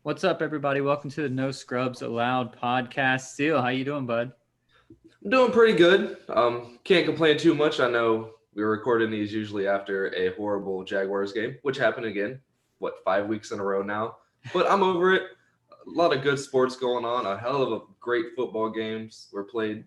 What's up, everybody? Welcome to the No Scrubs Allowed podcast. Seal, how you doing, bud? I'm doing pretty good. Can't complain too much. I know we're recording these usually after a horrible Jaguars game, which happened again, 5 weeks in a row now. But I'm over it. A lot of good sports going on. A hell of a great football games were played.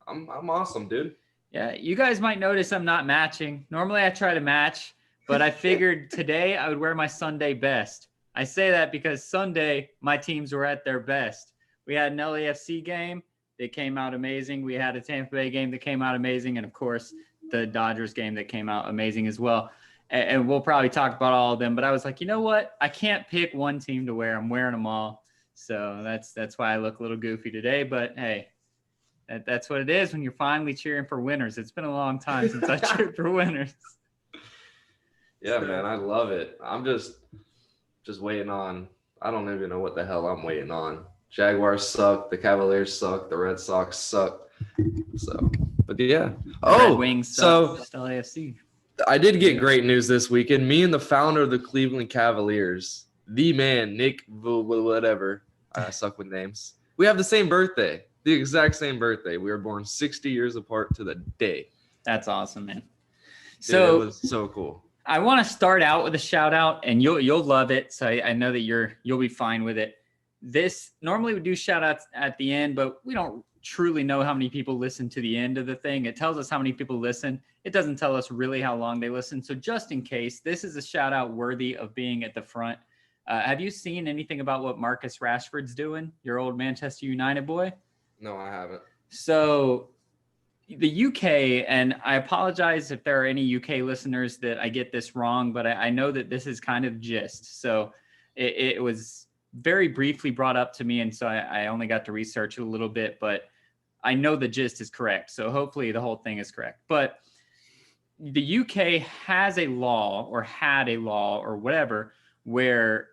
I'm awesome, dude. Yeah, you guys might notice I'm not matching. Normally I try to match, but I figured today I would wear my Sunday best. I say that because Sunday my teams were at their best. We had an LAFC game that came out amazing. We had a Tampa Bay game that came out amazing. And of course, the Dodgers game that came out amazing as well. And we'll probably talk about all of them. But I was like, you know what? I can't pick one team to wear. I'm wearing them all. So that's why I look a little goofy today. But hey, that's what it is when you're finally cheering for winners. It's been a long time since I cheered for winners. Yeah, man, I love it. I'm just waiting on. I don't even know what the hell I'm waiting on. Jaguars suck. The Cavaliers suck. The Red Sox suck. So, but yeah. Red Wings suck. Just LAFC. I did get great news this weekend. Me and the founder of the Cleveland Cavaliers, the man, Nick, whatever. I suck with names. We have the same birthday, the exact same birthday. We were born 60 years apart to the day. That's awesome, man. So it was so cool. I want to start out with a shout out, and you'll love it. So I know that you'll be fine with it. This normally we do shout outs at the end, but we don't truly know how many people listen to the end of the thing. It tells us how many people listen. It doesn't tell us really how long they listen. So just in case, this is a shout out worthy of being at the front. Have you seen anything about what Marcus Rashford's doing? Your old Manchester United boy? No, I haven't. So the UK, and I apologize if there are any UK listeners that I get this wrong, but I know that this is kind of gist. So it was very briefly brought up to me, and so I only got to research it a little bit, but I know the gist is correct. So hopefully the whole thing is correct. But the UK has a law, or had a law, or whatever, where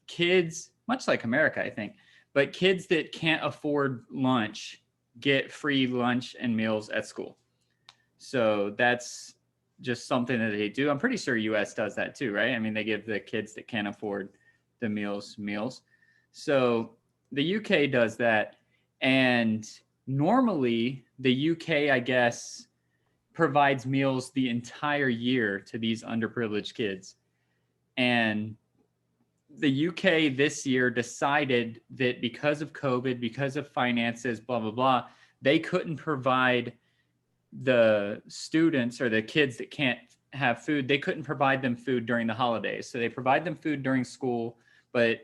kids, much like America, I think, but kids that can't afford lunch get free lunch and meals at school. So that's just something that they do. I'm pretty sure US does that too, right? I mean, they give the kids that can't afford the meals. So the UK does that. And normally the UK, I guess, provides meals the entire year to these underprivileged kids. And the UK this year decided that because of COVID, because of finances, blah, blah, blah, they couldn't provide the students or the kids that can't have food. They couldn't provide them food during the holidays. So they provide them food during school, but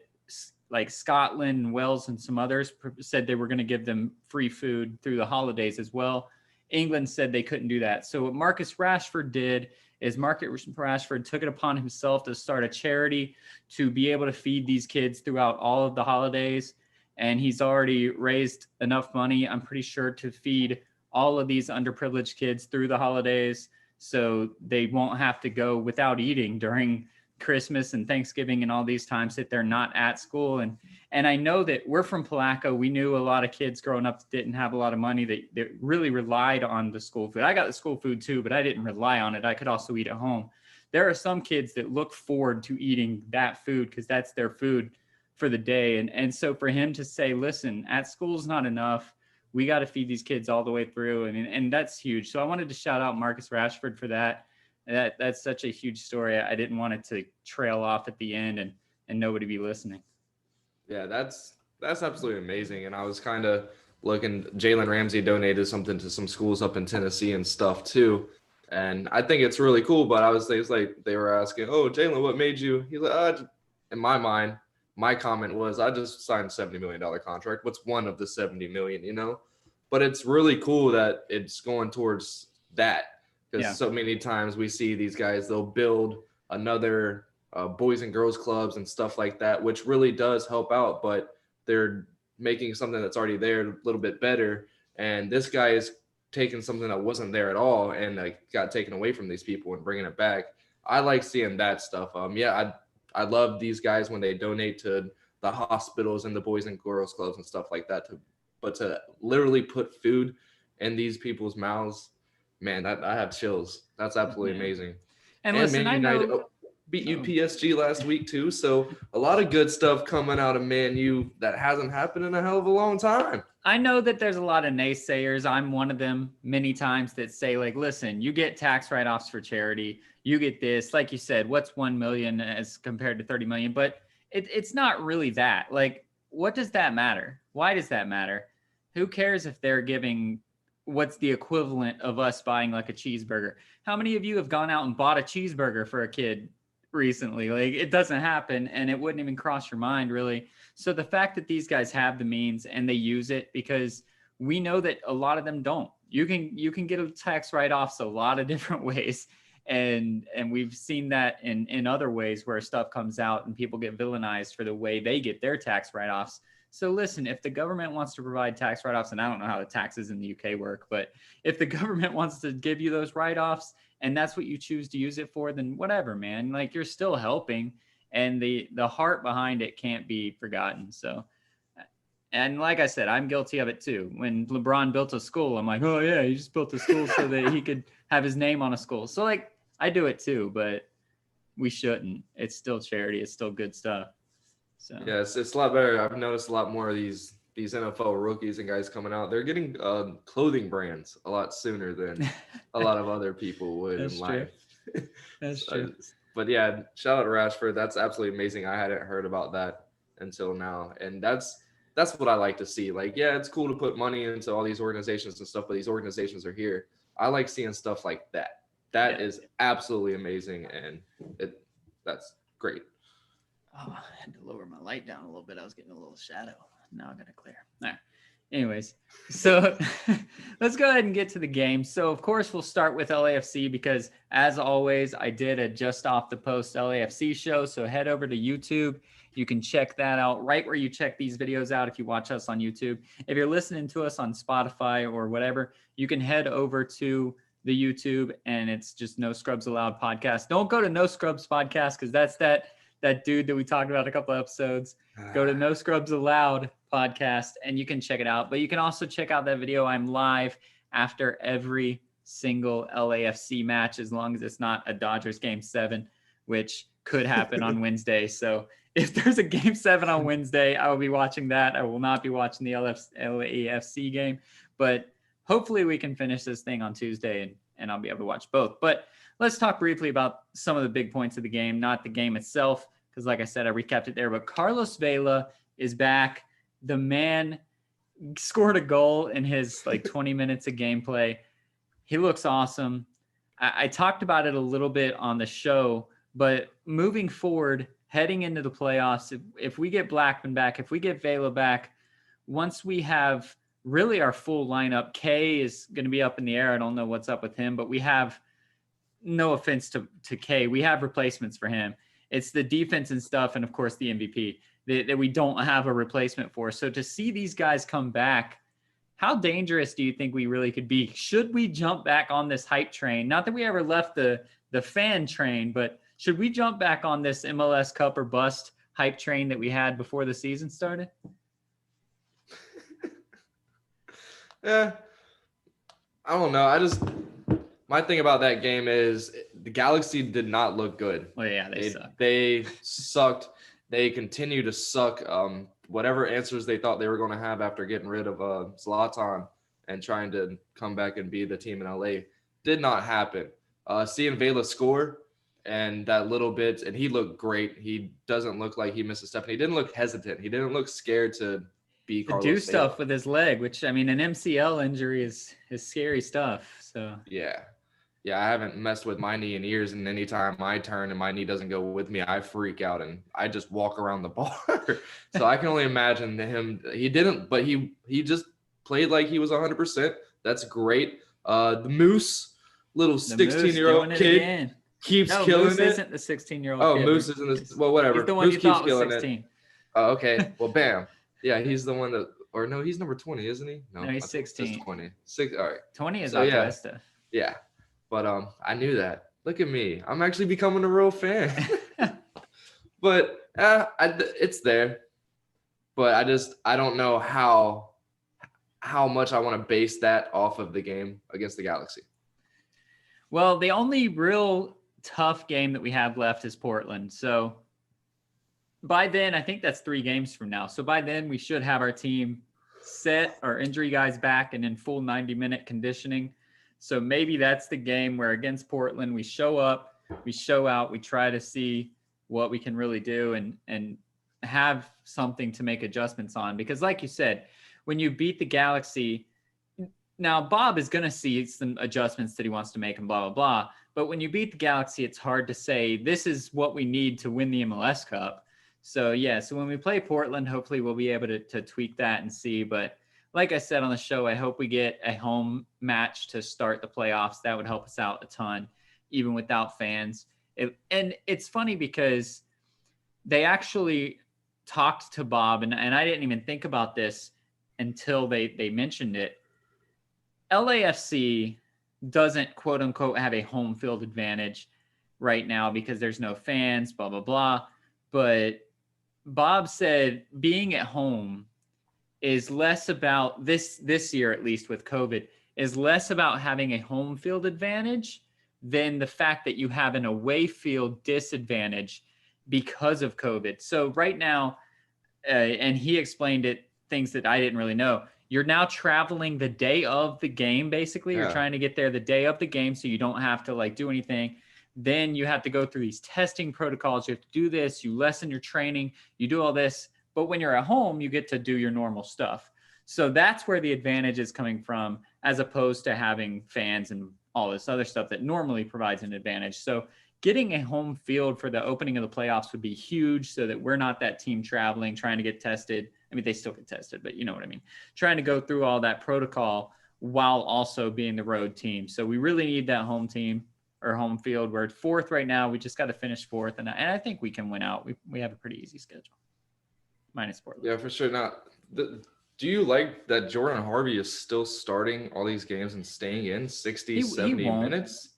like Scotland and Wales and some others said they were going to give them free food through the holidays as well. England said they couldn't do that. So what Marcus Rashford did is Marcus Rashford took it upon himself to start a charity to be able to feed these kids throughout all of the holidays. And he's already raised enough money, I'm pretty sure, to feed all of these underprivileged kids through the holidays, so they won't have to go without eating during Christmas and Thanksgiving and all these times that they're not at school. And I know that we're from Palaco. We knew a lot of kids growing up that didn't have a lot of money that really relied on the school food. I got the school food too, but I didn't rely on it. I could also eat at home. There are some kids that look forward to eating that food because that's their food for the day. And so for him to say, listen, at school's not enough. We got to feed these kids all the way through. And that's huge. So I wanted to shout out Marcus Rashford for that. That's such a huge story. I didn't want it to trail off at the end and nobody be listening. Yeah, that's absolutely amazing. And I was kind of looking, Jalen Ramsey donated something to some schools up in Tennessee and stuff too. And I think it's really cool, but it's like they were asking, oh, Jalen, what made you? He's like, in my mind, my comment was, I just signed a $70 million contract. What's one of the 70 million, you know? But it's really cool that it's going towards that, because so many times we see these guys, they'll build another boys and girls clubs and stuff like that, which really does help out, but they're making something that's already there a little bit better. And this guy is taking something that wasn't there at all and got taken away from these people and bringing it back. I like seeing that stuff. I love these guys when they donate to the hospitals and the boys and girls clubs and stuff like that. But to literally put food in these people's mouths, man, I have chills. That's absolutely amazing. And listen, I know. beat you PSG last week too. So a lot of good stuff coming out of Man U that hasn't happened in a hell of a long time. I know that there's a lot of naysayers. I'm one of them many times that say, like, listen, you get tax write-offs for charity. You get this, like you said, what's 1 million as compared to 30 million? But it's not really that. Like, what does that matter? Why does that matter? Who cares if they're giving what's the equivalent of us buying like a cheeseburger? How many of you have gone out and bought a cheeseburger for a kid recently? Like, it doesn't happen, and it wouldn't even cross your mind, really. So the fact that these guys have the means and they use it, because we know that a lot of them don't. You can get a tax write-offs a lot of different ways. And we've seen that in other ways where stuff comes out and people get villainized for the way they get their tax write-offs. So listen, if the government wants to provide tax write-offs, and I don't know how the taxes in the UK work, but if the government wants to give you those write-offs and that's what you choose to use it for, then whatever, man. Like, you're still helping, and the heart behind it can't be forgotten. So, and like I said, I'm guilty of it too. When LeBron built a school, I'm like, oh yeah, he just built a school so that he could have his name on a school. So like, I do it too, but we shouldn't. It's still charity. It's still good stuff. So yeah, it's a lot better. I've noticed a lot more of these NFL rookies and guys coming out. They're getting clothing brands a lot sooner than a lot of other people would in life. That's true. But yeah, shout out to Rashford. That's absolutely amazing. I hadn't heard about that until now, and that's what I like to see. Like, yeah, it's cool to put money into all these organizations and stuff, but these organizations are here. I like seeing stuff like that. That is absolutely amazing, and that's great. Oh, I had to lower my light down a little bit. I was getting a little shadow. Now I'm gonna clear. All right. Anyways, so let's go ahead and get to the game. So of course we'll start with LAFC because, as always, I did a just off the post LAFC show. So head over to YouTube. You can check that out right where you check these videos out if you watch us on YouTube. If you're listening to us on Spotify or whatever, you can head over to the YouTube, and it's just No Scrubs Allowed podcast. Don't go to No Scrubs podcast because that's that dude that we talked about a couple of episodes. Go to No Scrubs Allowed podcast and you can check it out. But you can also check out that video. I'm live after every single LAFC match, as long as it's not a Dodgers game 7, which could happen on Wednesday. So if there's a game 7 on Wednesday, I will be watching that. I will not be watching the LAFC game, but hopefully we can finish this thing on Tuesday and I'll be able to watch both. But let's talk briefly about some of the big points of the game, not the game itself, because like I said, I recapped it there. But Carlos Vela is back. The man scored a goal in his like 20 minutes of gameplay. He looks awesome. I talked about it a little bit on the show, but moving forward, heading into the playoffs, if we get Blackman back, if we get Vela back, once we have really our full lineup, K is going to be up in the air. I don't know what's up with him, but we have, no offense to K, we have replacements for him. It's the defense and stuff, and of course the MVP that we don't have a replacement for. So to see these guys come back, how dangerous do you think we really could be? Should we jump back on this hype train? Not that we ever left the fan train, but should we jump back on this MLS Cup or bust hype train that we had before the season started? Yeah, I don't know. My thing about that game is the Galaxy did not look good. Well, yeah, they sucked. They sucked. They continue to suck. Whatever answers they thought they were going to have after getting rid of Zlatan and trying to come back and be the team in LA did not happen. Seeing Vela score and that little bit, and he looked great. He doesn't look like he missed a step. And he didn't look hesitant. He didn't look scared to be Carlos do Vela. Stuff with his leg, which, I mean, an MCL injury is scary stuff. So yeah, I haven't messed with my knee in years, and anytime I turn and my knee doesn't go with me, I freak out and I just walk around the bar. So I can only imagine him. He didn't, but he just played like he was 100%. That's great. The Moose, little 16-year-old kid, keeps killing Moose it. Isn't the 16-year-old Oh, kid. Moose isn't this. Well, whatever. He's the one Moose you thought keeps was killing 16. it. Oh, okay. Well, bam. Yeah, he's the one that, or no, he's number 20, isn't he? No, he's 16. 20. 6. All right. 20 is So, Atuesta. Yeah. But I knew that. Look at me. I'm actually becoming a real fan. But it's there. But I don't know how much I want to base that off of the game against the Galaxy. Well, the only real tough game that we have left is Portland. So by then, I think that's 3 games from now. So by then, we should have our team set, our injury guys back, and in full 90-minute conditioning. So maybe that's the game where against Portland, we show up, we show out, we try to see what we can really do and have something to make adjustments on. Because like you said, when you beat the Galaxy, now Bob is going to see some adjustments that he wants to make and blah, blah, blah. But when you beat the Galaxy, it's hard to say this is what we need to win the MLS Cup. So yeah, so when we play Portland, hopefully we'll be able to tweak that and see. But like I said on the show, I hope we get a home match to start the playoffs. That would help us out a ton, even without fans. And it's funny because they actually talked to Bob, and I didn't even think about this until they mentioned it. LAFC doesn't, quote unquote, have a home field advantage right now because there's no fans, blah, blah, blah. But Bob said being at home is less about this year, at least with COVID, is less about having a home field advantage than the fact that you have an away field disadvantage because of COVID. So right now, and he explained it, things that I didn't really know. You're now traveling the day of the game, basically. You're trying to get there the day of the game so you don't have to like do anything. Then you have to go through these testing protocols. You have to do this. You lessen your training. You do all this. But when you're at home, you get to do your normal stuff. So that's where the advantage is coming from, as opposed to having fans and all this other stuff that normally provides an advantage. So getting a home field for the opening of the playoffs would be huge so that we're not that team traveling, trying to get tested. I mean, they still get tested, but you know what I mean. Trying to go through all that protocol while also being the road team. So we really need that home team or home field. We're 4th right now. We just got to finish 4th. And I think we can win out. We have a pretty easy schedule. Minus Portland. Yeah, for sure. Now, do you like that Jordan Harvey is still starting all these games and staying in 60, 70 minutes?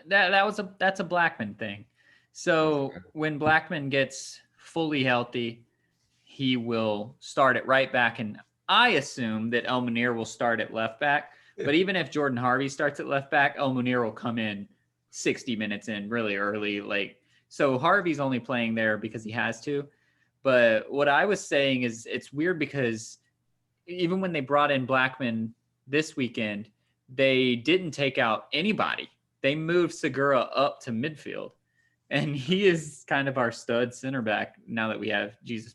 That's a Blackman thing. So when Blackman gets fully healthy, he will start it right back. And I assume that El Munir will start at left back. But even if Jordan Harvey starts at left back, El Munir will come in 60 minutes in really early. Like, so Harvey's only playing there because he has to. But what I was saying is it's weird because even when they brought in Blackman this weekend, they didn't take out anybody. They moved Segura up to midfield. And he is kind of our stud center back now that we have Jesus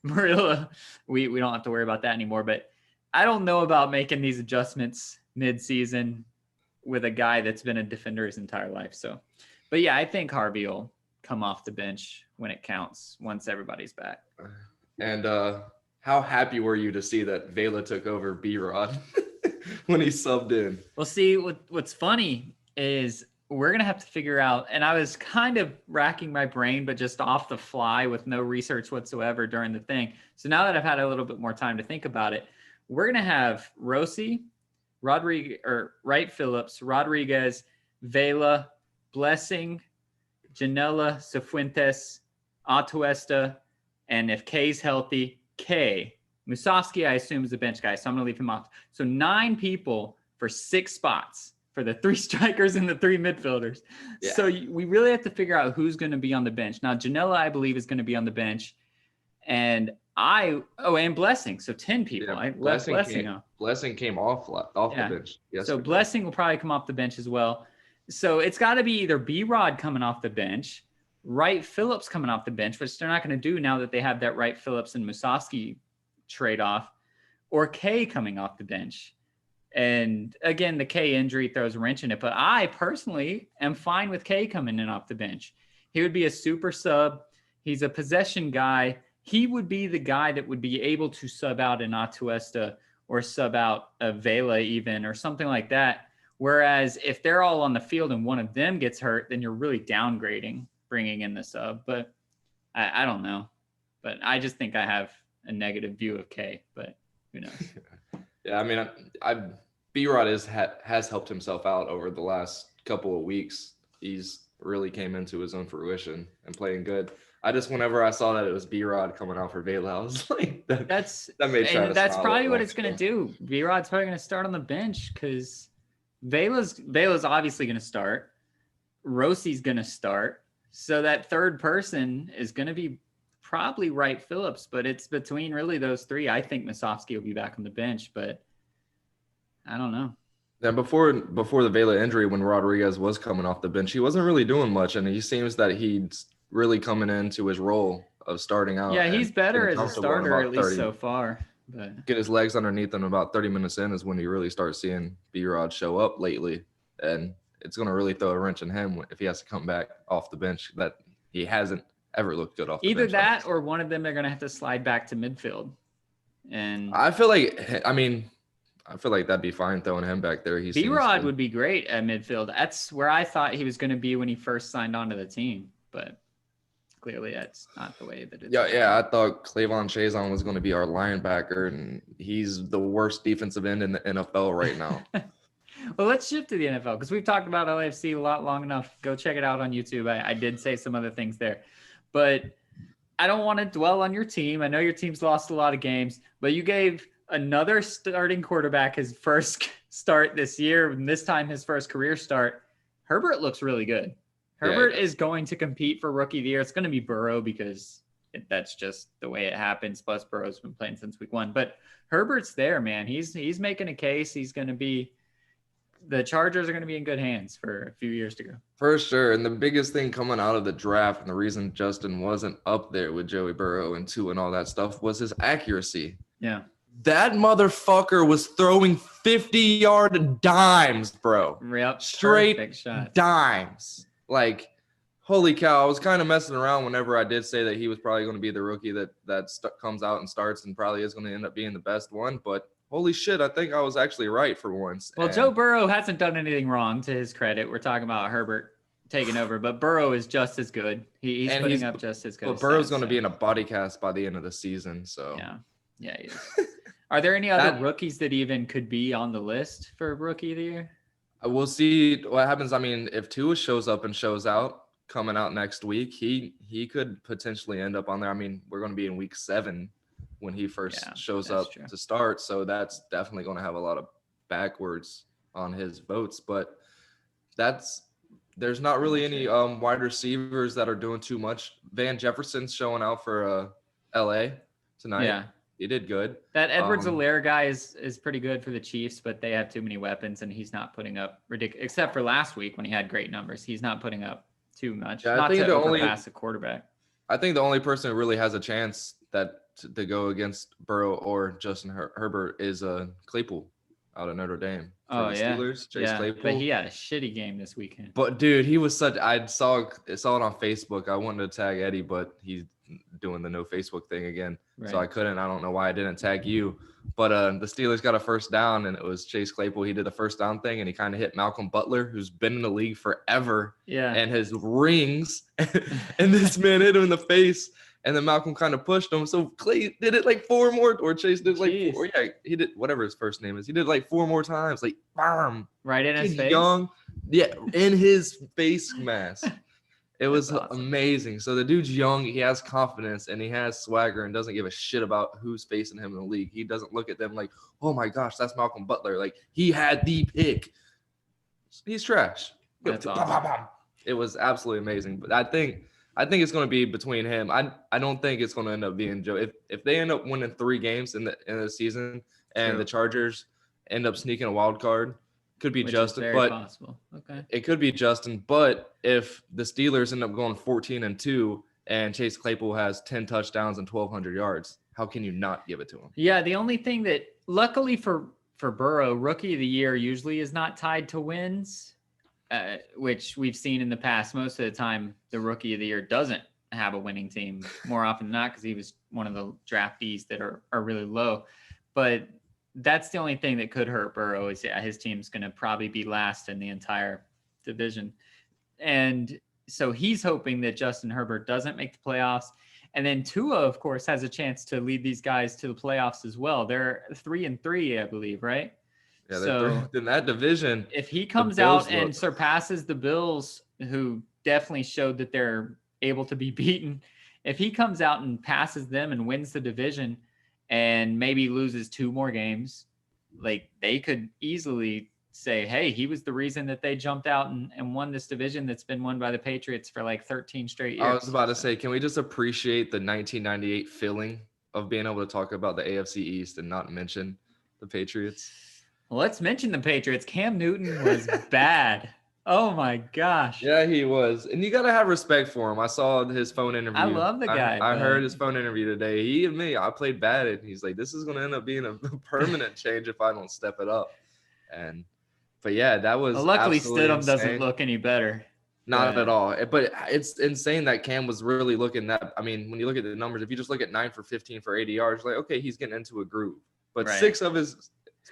Marilla. We don't have to worry about that anymore. But I don't know about making these adjustments mid-season with a guy that's been a defender his entire life. So, but yeah, I think Harvey will come off the bench when it counts once everybody's back. And how happy were you to see that Vela took over B-Rod when he subbed in? Well, see, what's funny is we're going to have to figure out, and I was kind of racking my brain, but just off the fly with no research whatsoever during the thing. So now that I've had a little bit more time to think about it, we're going to have Rossi, Wright Phillips, Rodriguez, Vela, Blessing, Janela, Cifuentes, Atuesta, and if K's healthy, K. Musovski, I assume, is the bench guy, so I'm going to leave him off. So 9 people for 6 spots for the 3 strikers and the 3 midfielders. Yeah. So we really have to figure out who's going to be on the bench. Now, Janela, I believe, is going to be on the bench. And and Blessing. So 10 people. Yeah, I left Blessing off. Blessing came off the bench. So Blessing will probably come off the bench as well. So it's got to be either B-Rod coming off the bench, Wright Phillips coming off the bench, which they're not going to do now that they have that Wright Phillips and Musovski trade-off, or K coming off the bench. And again, the K injury throws a wrench in it, but I personally am fine with K coming in off the bench. He would be a super sub. He's a possession guy. He would be the guy that would be able to sub out an Atuesta or sub out a Vela even, or something like that. Whereas if they're all on the field and one of them gets hurt, then you're really downgrading bringing in the sub. But I don't know. But I just think I have a negative view of K, but who knows? Yeah, I mean, B-Rod has helped himself out over the last couple of weeks. He's really came into his own fruition and playing good. Whenever I saw that it was B-Rod coming out for Vela, I was like, that's probably what it's going to do. B-Rod's probably going to start on the bench because Vela's obviously going to start. Rossi's going to start. So that third person is going to be probably Wright Phillips, but it's between really those three. I think Musovski will be back on the bench, but I don't know. Yeah, before the Vela injury, when Rodriguez was coming off the bench, he wasn't really doing much, and he seems that he's really coming into his role of starting out. Yeah, he's and better getting as a comfortable in starter, about at least 30. so far. But Get his legs underneath him about 30 minutes in is when you really start seeing B-Rod show up lately, and it's going to really throw a wrench in him if he has to come back off the bench. That he hasn't ever looked good off the either bench. that or one of them are going to have to slide back to midfield. And I feel like that'd be fine throwing him back there. B-Rod would be great at midfield. That's where I thought he was going to be when he first signed on to the team, but clearly that's not the way that it's Yeah, I thought Clavon Chazon was going to be our linebacker, and he's the worst defensive end in the NFL right now. Well, let's shift to the NFL because we've talked about LAFC a lot long enough. Go check it out on YouTube. I did say some other things there, but I don't want to dwell on your team. I know your team's lost a lot of games, but you gave another starting quarterback his first start this year, and this time his first career start. Herbert looks really good. Herbert is going to compete for Rookie of the Year. It's going to be Burrow because that's just the way it happens. Plus, Burrow's been playing since week 1. But Herbert's there, man. He's making a case. He's going to be – the Chargers are going to be in good hands for a few years to go. For sure. And the biggest thing coming out of the draft and the reason Justin wasn't up there with Joey Burrow and Tua and all that stuff was his accuracy. Yeah. That motherfucker was throwing 50-yard dimes, bro. Yep. Straight dimes. Like, holy cow. I was kind of messing around whenever I did say that he was probably going to be the rookie that comes out and starts and probably is going to end up being the best one. But holy shit, I think I was actually right for once. Well, Joe Burrow hasn't done anything wrong, to his credit. We're talking about Herbert taking over, but Burrow is just as good. He's putting up just as good. But Burrow's going to be in a body cast by the end of the season. So yeah, he is. Are there any other rookies that even could be on the list for Rookie of the Year? We'll see what happens. I mean, if Tua shows up and shows out coming out next week, he could potentially end up on there. I mean, we're going to be in week 7 when he first shows up to start. So that's definitely going to have a lot of backwards on his votes. But there's not really any wide receivers that are doing too much. Van Jefferson's showing out for LA tonight. Yeah. He did good. That Edwards-Helaire guy is pretty good for the Chiefs, but they have too many weapons, and he's not putting up ridiculous. Except for last week when he had great numbers, he's not putting up too much. Yeah, not to overpass a quarterback. I think the only person who really has a chance to go against Burrow or Justin Herbert is Claypool out of Notre Dame. Steelers, Chase Claypool. But he had a shitty game this weekend. But dude, he was I saw it on Facebook. I wanted to tag Eddie, but he's doing the no Facebook thing again. Right. So I couldn't. I don't know why I didn't tag you. But the Steelers got a first down, and it was Chase Claypool. He did the first down thing, and he kind of hit Malcolm Butler, who's been in the league forever. Yeah. And his rings. And this man hit him in the face. And then Malcolm kind of pushed him. So Clay did it like 4 more, or Chase did like 4. Yeah, he did whatever his first name is. He did like 4 more times. Like, bam. Right in his face? Young. Yeah, in his face mask. It was amazing. So the dude's young. He has confidence, and he has swagger and doesn't give a shit about who's facing him in the league. He doesn't look at them like, oh, my gosh, that's Malcolm Butler. Like, he had the pick. He's trash. That's awesome. It was absolutely amazing. But I think it's going to be between him. I don't think it's going to end up being Joe. If they end up winning 3 games in the season and the Chargers end up sneaking a wild card, could be Justin, but possible. Okay. It could be Justin. But if the Steelers end up going 14-2 and Chase Claypool has 10 touchdowns and 1,200 yards, how can you not give it to him? Yeah, the only thing that luckily for Burrow, Rookie of the Year usually is not tied to wins. Which we've seen in the past. Most of the time, the Rookie of the Year doesn't have a winning team more often than not because he was one of the draftees that are really low. But that's the only thing that could hurt Burrow is his team's going to probably be last in the entire division. And so he's hoping that Justin Herbert doesn't make the playoffs. And then Tua, of course, has a chance to lead these guys to the playoffs as well. They're 3-3, I believe, right? Yeah, so in that division, if he comes out and surpasses the Bills, who definitely showed that they're able to be beaten, if he comes out and passes them and wins the division and maybe loses 2 more games, like they could easily say, hey, he was the reason that they jumped out and won this division that's been won by the Patriots for like 13 straight I years. was about to say, can we just appreciate the 1998 feeling of being able to talk about the AFC East and not mention the Patriots? Well, let's mention the Patriots. Cam Newton was bad. Oh my gosh. Yeah, he was. And you got to have respect for him. I saw his phone I interview. love the guy, I but heard his phone interview today. He and me, I played bad. And he's like, this is going to end up being a permanent change if I don't step it up. But yeah, that was luckily absolutely Stidham doesn't insane. look any better. Not at all. But it's insane that Cam was really looking that. I mean, when you look at the numbers, if you just look at 9 for 15 for 80 yards, like, okay, he's getting into a groove. But Right.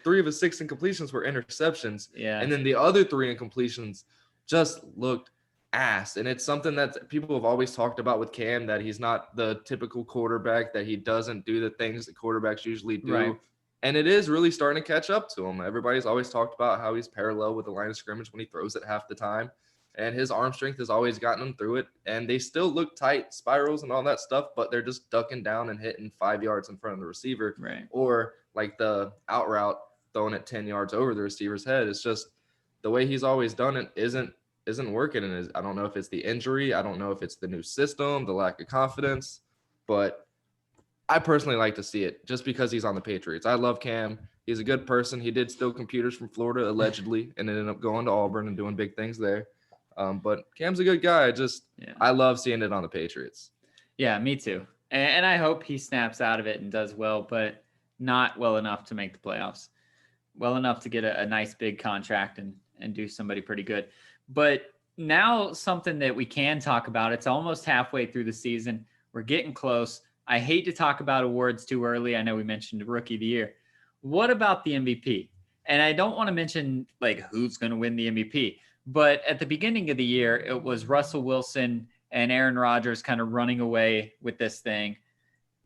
3 of his 6 incompletions were interceptions. Yeah. And then the other 3 incompletions just looked ass. And it's something that people have always talked about with Cam, that he's not the typical quarterback, that he doesn't do the things that quarterbacks usually do. Right. And it is really starting to catch up to him. Everybody's always talked about how he's parallel with the line of scrimmage when he throws it half the time. And his arm strength has always gotten him through it. And they still look tight, spirals and all that stuff, but they're just ducking down and hitting 5 yards in front of the receiver. Right. Or like the out route throwing it 10 yards over the receiver's head. It's just the way he's always done it isn't working. And I don't know if it's the injury. I don't know if it's the new system, the lack of confidence. But I personally like to see it just because he's on the Patriots. I love Cam. He's a good person. He did steal computers from Florida, allegedly, and ended up going to Auburn and doing big things there. But Cam's a good guy. I love seeing it on the Patriots. Yeah, me too. And I hope he snaps out of it and does well, but not well enough to make the playoffs. Well enough to get a nice big contract and do somebody pretty good. But now something that we can talk about, it's almost halfway through the season. We're getting close. I hate to talk about awards too early. I know we mentioned Rookie of the Year. What about the MVP? And I don't want to mention like who's going to win the MVP, but at the beginning of the year, it was Russell Wilson and Aaron Rodgers kind of running away with this thing.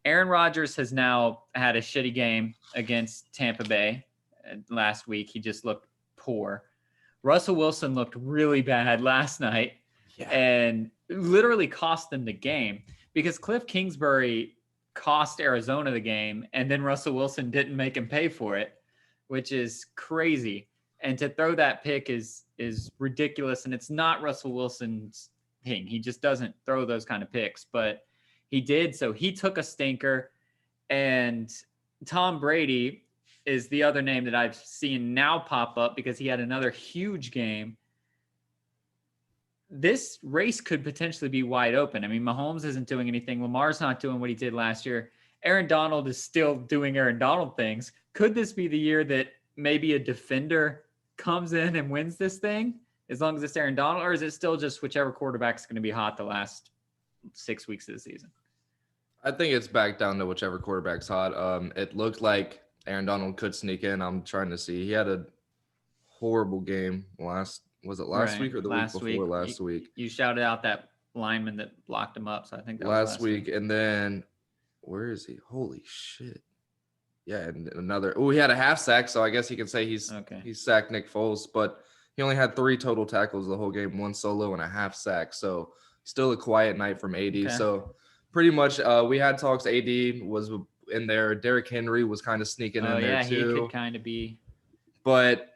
Aaron Rodgers has now had a shitty game against Tampa Bay last week. He just looked poor. Russell Wilson looked really bad last night and literally cost them the game because Cliff Kingsbury cost Arizona the game, and then Russell Wilson didn't make him pay for it, which is crazy. And to throw that pick is ridiculous, and it's not Russell Wilson's thing. He just doesn't throw those kind of picks, but he did. So he took a stinker, and Tom Brady is the other name that I've seen now pop up because he had another huge game. This race could potentially be wide open. I mean, Mahomes isn't doing anything. Lamar's not doing what he did last year. Aaron Donald is still doing Aaron Donald things. Could this be the year that maybe a defender comes in and wins this thing as long as it's Aaron Donald, or is it still just whichever quarterback's going to be hot the last 6 weeks of the season? I think it's back down to whichever quarterback's hot. It looked like Aaron Donald could sneak in. I'm trying to see. He had a horrible game last week or the week before last week? You shouted out that lineman that blocked him up, so I think that was last week. And then where is he? Holy shit. Yeah, and another. Oh, he had a half sack, so I guess he can say he's sacked Nick Foles, but he only had 3 total tackles the whole game, 1 solo and a half sack. So still a quiet night from AD. Okay. So pretty much we had talks. AD was in there. Derrick Henry was kind of sneaking in there too. He could kind of be. But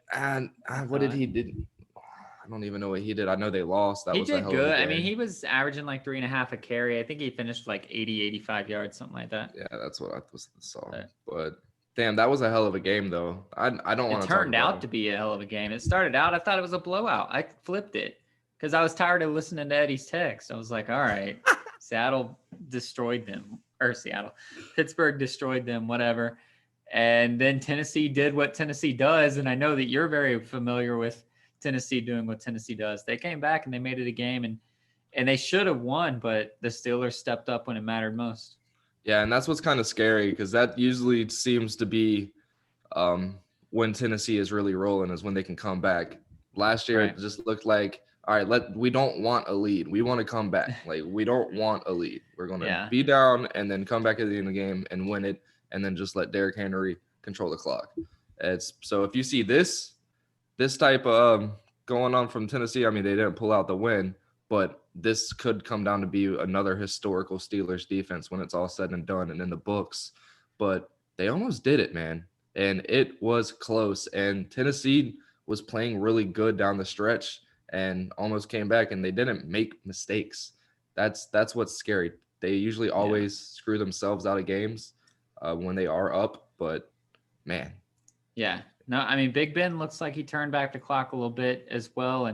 what did he do? I don't even know what he did. I know they lost. He did good. I mean, he was averaging like 3.5 a carry. I think he finished like 80, 85 yards, something like that. Yeah, that's what I saw. But damn, that was a hell of a game, though. I don't want to. It turned out to be a hell of a game. It started out, I thought it was a blowout. I flipped it because I was tired of listening to Eddie's text. I was like, all right, Pittsburgh destroyed them, whatever. And then Tennessee did what Tennessee does. And I know that you're very familiar with Tennessee doing what Tennessee does. They came back and they made it a game, and they should have won, but the Steelers stepped up when it mattered most. Yeah, and that's what's kind of scary because that usually seems to be when Tennessee is really rolling is when they can come back. Last year, It just looked like, all right, we don't want a lead. We want to come back. Like, we don't want a lead. We're going to be down and then come back at the end of the game and win it, and then just let Derrick Henry control the clock. So if you see this type of going on from Tennessee, I mean, they didn't pull out the win, but this could come down to be another historical Steelers defense when it's all said and done and in the books. But they almost did it, man. And it was close. And Tennessee was playing really good down the stretch and almost came back, and they didn't make mistakes. That's what's scary. They usually always screw themselves out of games when they are up, but man. Yeah. No, I mean, Big Ben looks like he turned back the clock a little bit as well.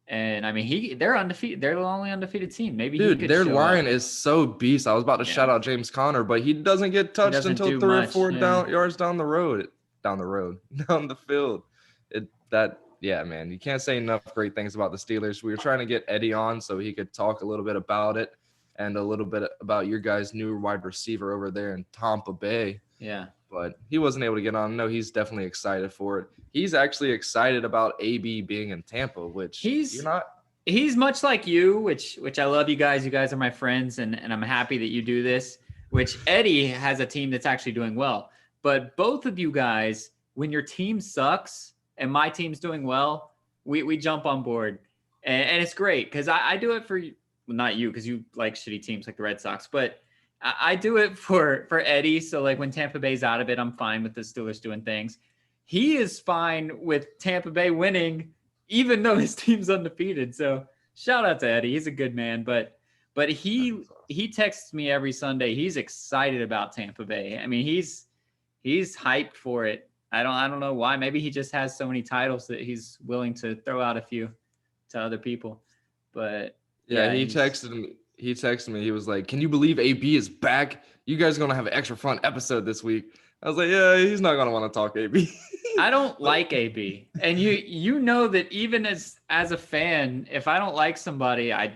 And I mean, they're undefeated. They're the only undefeated team. Maybe he Dude, could their show line up. is so beast. I was about to shout out James Conner, but he doesn't get touched doesn't until do 3 or much, 4 yeah. yards down the road, down the field. Yeah, man, you can't say enough great things about the Steelers. We were trying to get Eddie on so he could talk a little bit about it and a little bit about your guys' new wide receiver over there in Tampa Bay. Yeah. But he wasn't able to get on. No, he's definitely excited for it. He's actually excited about AB being in Tampa, which you're not. He's much like you, which I love you guys. You guys are my friends, and I'm happy that you do this. Which Eddie has a team that's actually doing well. But both of you guys, when your team sucks and my team's doing well, we jump on board. And it's great because I do it for you. Well, not you, because you like shitty teams like the Red Sox, but I do it for Eddie. So like when Tampa Bay's out of it, I'm fine with the Steelers doing things. He is fine with Tampa Bay winning, even though his team's undefeated. So shout out to Eddie. He's a good man, but he texts me every Sunday. He's excited about Tampa Bay. I mean, he's hyped for it. I don't know why. Maybe he just has so many titles that he's willing to throw out a few to other people. But yeah, he texted me. He was like, "Can you believe AB is back? You guys are gonna have an extra fun episode this week." I was like, "Yeah, he's not gonna want to talk AB." I don't like AB, and you know that even as a fan, if I don't like somebody, I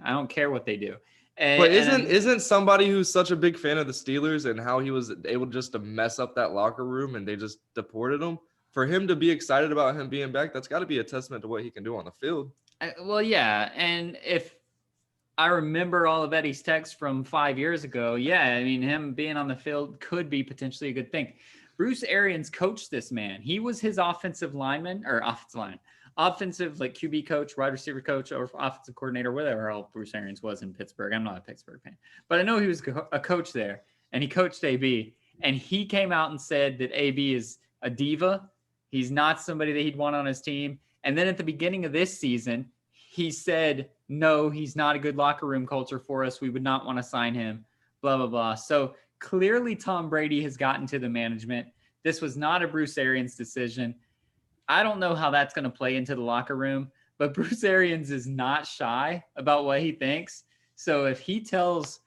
don't care what they do. But isn't somebody who's such a big fan of the Steelers and how he was able just to mess up that locker room and they just deported him? For him to be excited about him being back, that's got to be a testament to what he can do on the field. Well, yeah, and if I remember all of Eddie's texts from 5 years ago, yeah, I mean, him being on the field could be potentially a good thing. Bruce Arians coached this man. He was his offensive like QB coach, wide receiver coach, or offensive coordinator, whatever else Bruce Arians was in Pittsburgh. I'm not a Pittsburgh fan, but I know he was a coach there, and he coached AB. And he came out and said that AB is a diva. He's not somebody that he'd want on his team. And then at the beginning of this season, he said, no, he's not a good locker room culture for us. We would not want to sign him, blah, blah, blah. So clearly Tom Brady has gotten to the management. This was not a Bruce Arians decision. I don't know how that's going to play into the locker room, but Bruce Arians is not shy about what he thinks. So if he tells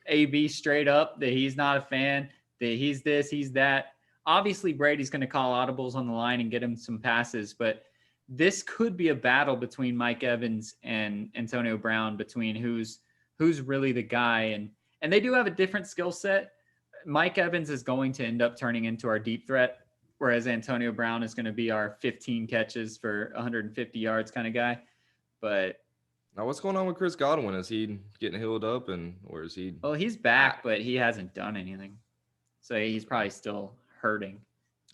AB straight up that he's not a fan, that he's this, he's that, obviously Brady's going to call audibles on the line and get him some passes, but this could be a battle between Mike Evans and Antonio Brown, between who's really the guy. And they do have a different skill set. Mike Evans is going to end up turning into our deep threat, whereas Antonio Brown is going to be our 15 catches for 150 yards kind of guy. But now what's going on with Chris Godwin? Is he getting healed up or is he? Well, he's back, but he hasn't done anything. So he's probably still hurting.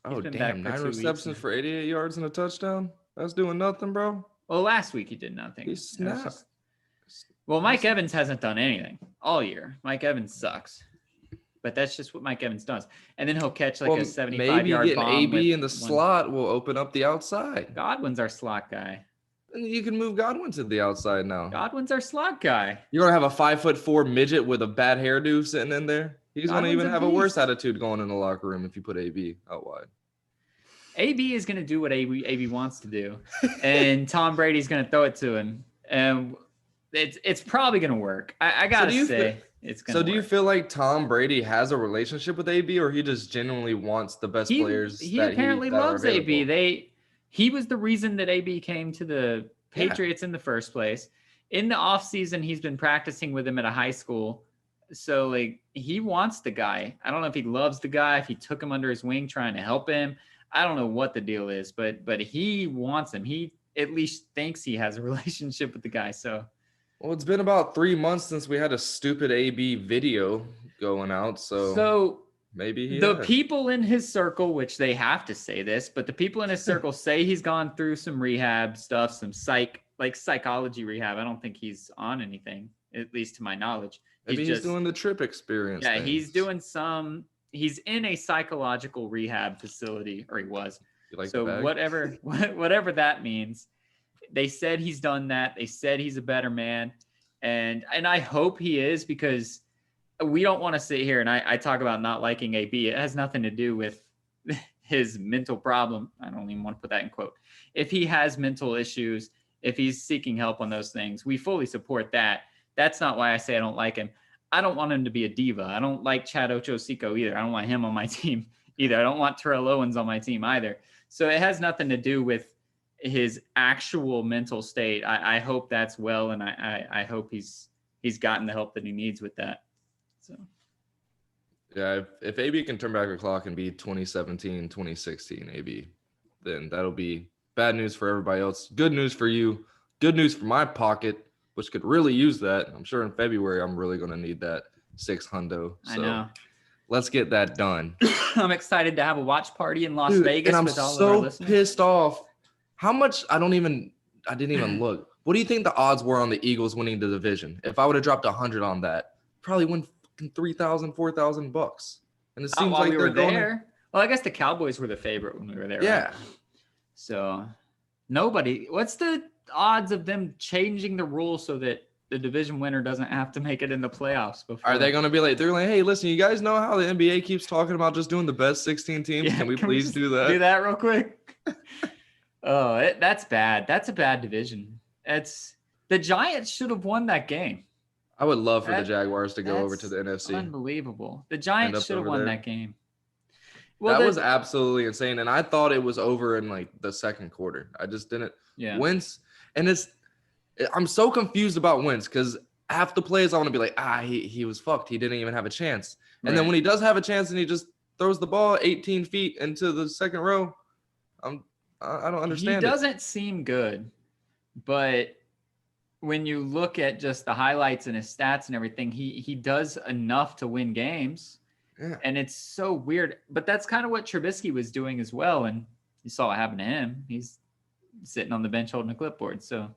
Oh, damn. 9 receptions for 88 yards and a touchdown? That's doing nothing, bro. Well, last week he did nothing. He snapped. Well, Mike Evans hasn't done anything all year. Mike Evans sucks. But that's just what Mike Evans does. And then he'll catch like a 75-yard bomb. Maybe getting AB in the slot will open up the outside. Godwin's our slot guy. And you can move Godwin to the outside now. Godwin's our slot guy. You're going to have a 5'4" midget with a bad hairdo sitting in there? He's going to even have a worse attitude going in the locker room if you put AB out wide. AB is going to do what AB wants to do. And Tom Brady's going to throw it to him. And it's probably going to work. I got to say. So do you feel like Tom Brady has a relationship with AB, or he just genuinely wants the best players? He apparently loves AB. He was the reason that AB came to the Patriots in the first place. In the offseason, he's been practicing with him at a high school. So like he wants the guy. I don't know if he loves the guy, if he took him under his wing trying to help him. I don't know what the deal is, but he wants him. He at least thinks he has a relationship with the guy. So well, it's been about 3 months since we had a stupid AB video going out. So maybe people in his circle, which they have to say this, but the people in his circle say he's gone through some rehab stuff, some psychology rehab. I don't think he's on anything, at least to my knowledge. Maybe he's doing the trip experience. Yeah, he's in a psychological rehab facility, or he was. You like the So bag? whatever that means, they said he's done that. They said he's a better man, and I hope he is, because we don't want to sit here and I talk about not liking AB. It has nothing to do with his mental problem. I don't even want to put that in quote. If he has mental issues, if he's seeking help on those things, we fully support that. That's not why I say I don't like him. I don't want him to be a diva. I don't like Chad Ochocinco either. I don't want him on my team either. I don't want Terrell Owens on my team either. So it has nothing to do with his actual mental state. I hope that's well, and I hope he's gotten the help that he needs with that. So Yeah, if AB can turn back the clock and be 2017, 2016 AB, then that'll be bad news for everybody else. Good news for you. Good news for my pocket, which could really use that. I'm sure in February I'm really going to need that 6 hundo. So I know. let's get that done. I'm excited to have a watch party in Las Dude, Vegas and I'm with all of our so listeners. pissed off. How much? I didn't even look. What do you think the odds were on the Eagles winning the division? If I would have dropped 100 on that, probably win $3,000, $4,000. And it Not seems while like we they're were going. there. Well, I guess the Cowboys were the favorite when we were there. Yeah. Right? So nobody. What's the odds of them changing the rules so that the division winner doesn't have to make it in the playoffs before? Are they going to be like, they're like, hey, listen, you guys know how the NBA keeps talking about just doing the best 16 teams? Yeah, Can we can please just do that? Do that real quick. That's bad. That's a bad division. The Giants should have won that game. I would love for the Jaguars to go over to the That's NFC. Unbelievable. The Giants should have won that game. Well, that was absolutely insane. And I thought it was over in like the second quarter. I just didn't. Yeah. Wentz. And I'm so confused about Wentz because half the plays I want to be like, he was fucked. He didn't even have a chance. And then when he does have a chance and he just throws the ball 18 feet into the second row, I don't understand. He doesn't seem good, but when you look at just the highlights and his stats and everything, he does enough to win games. Yeah. And it's so weird. But that's kind of what Trubisky was doing as well. And you saw what happened to him. He's sitting on the bench holding a clipboard. So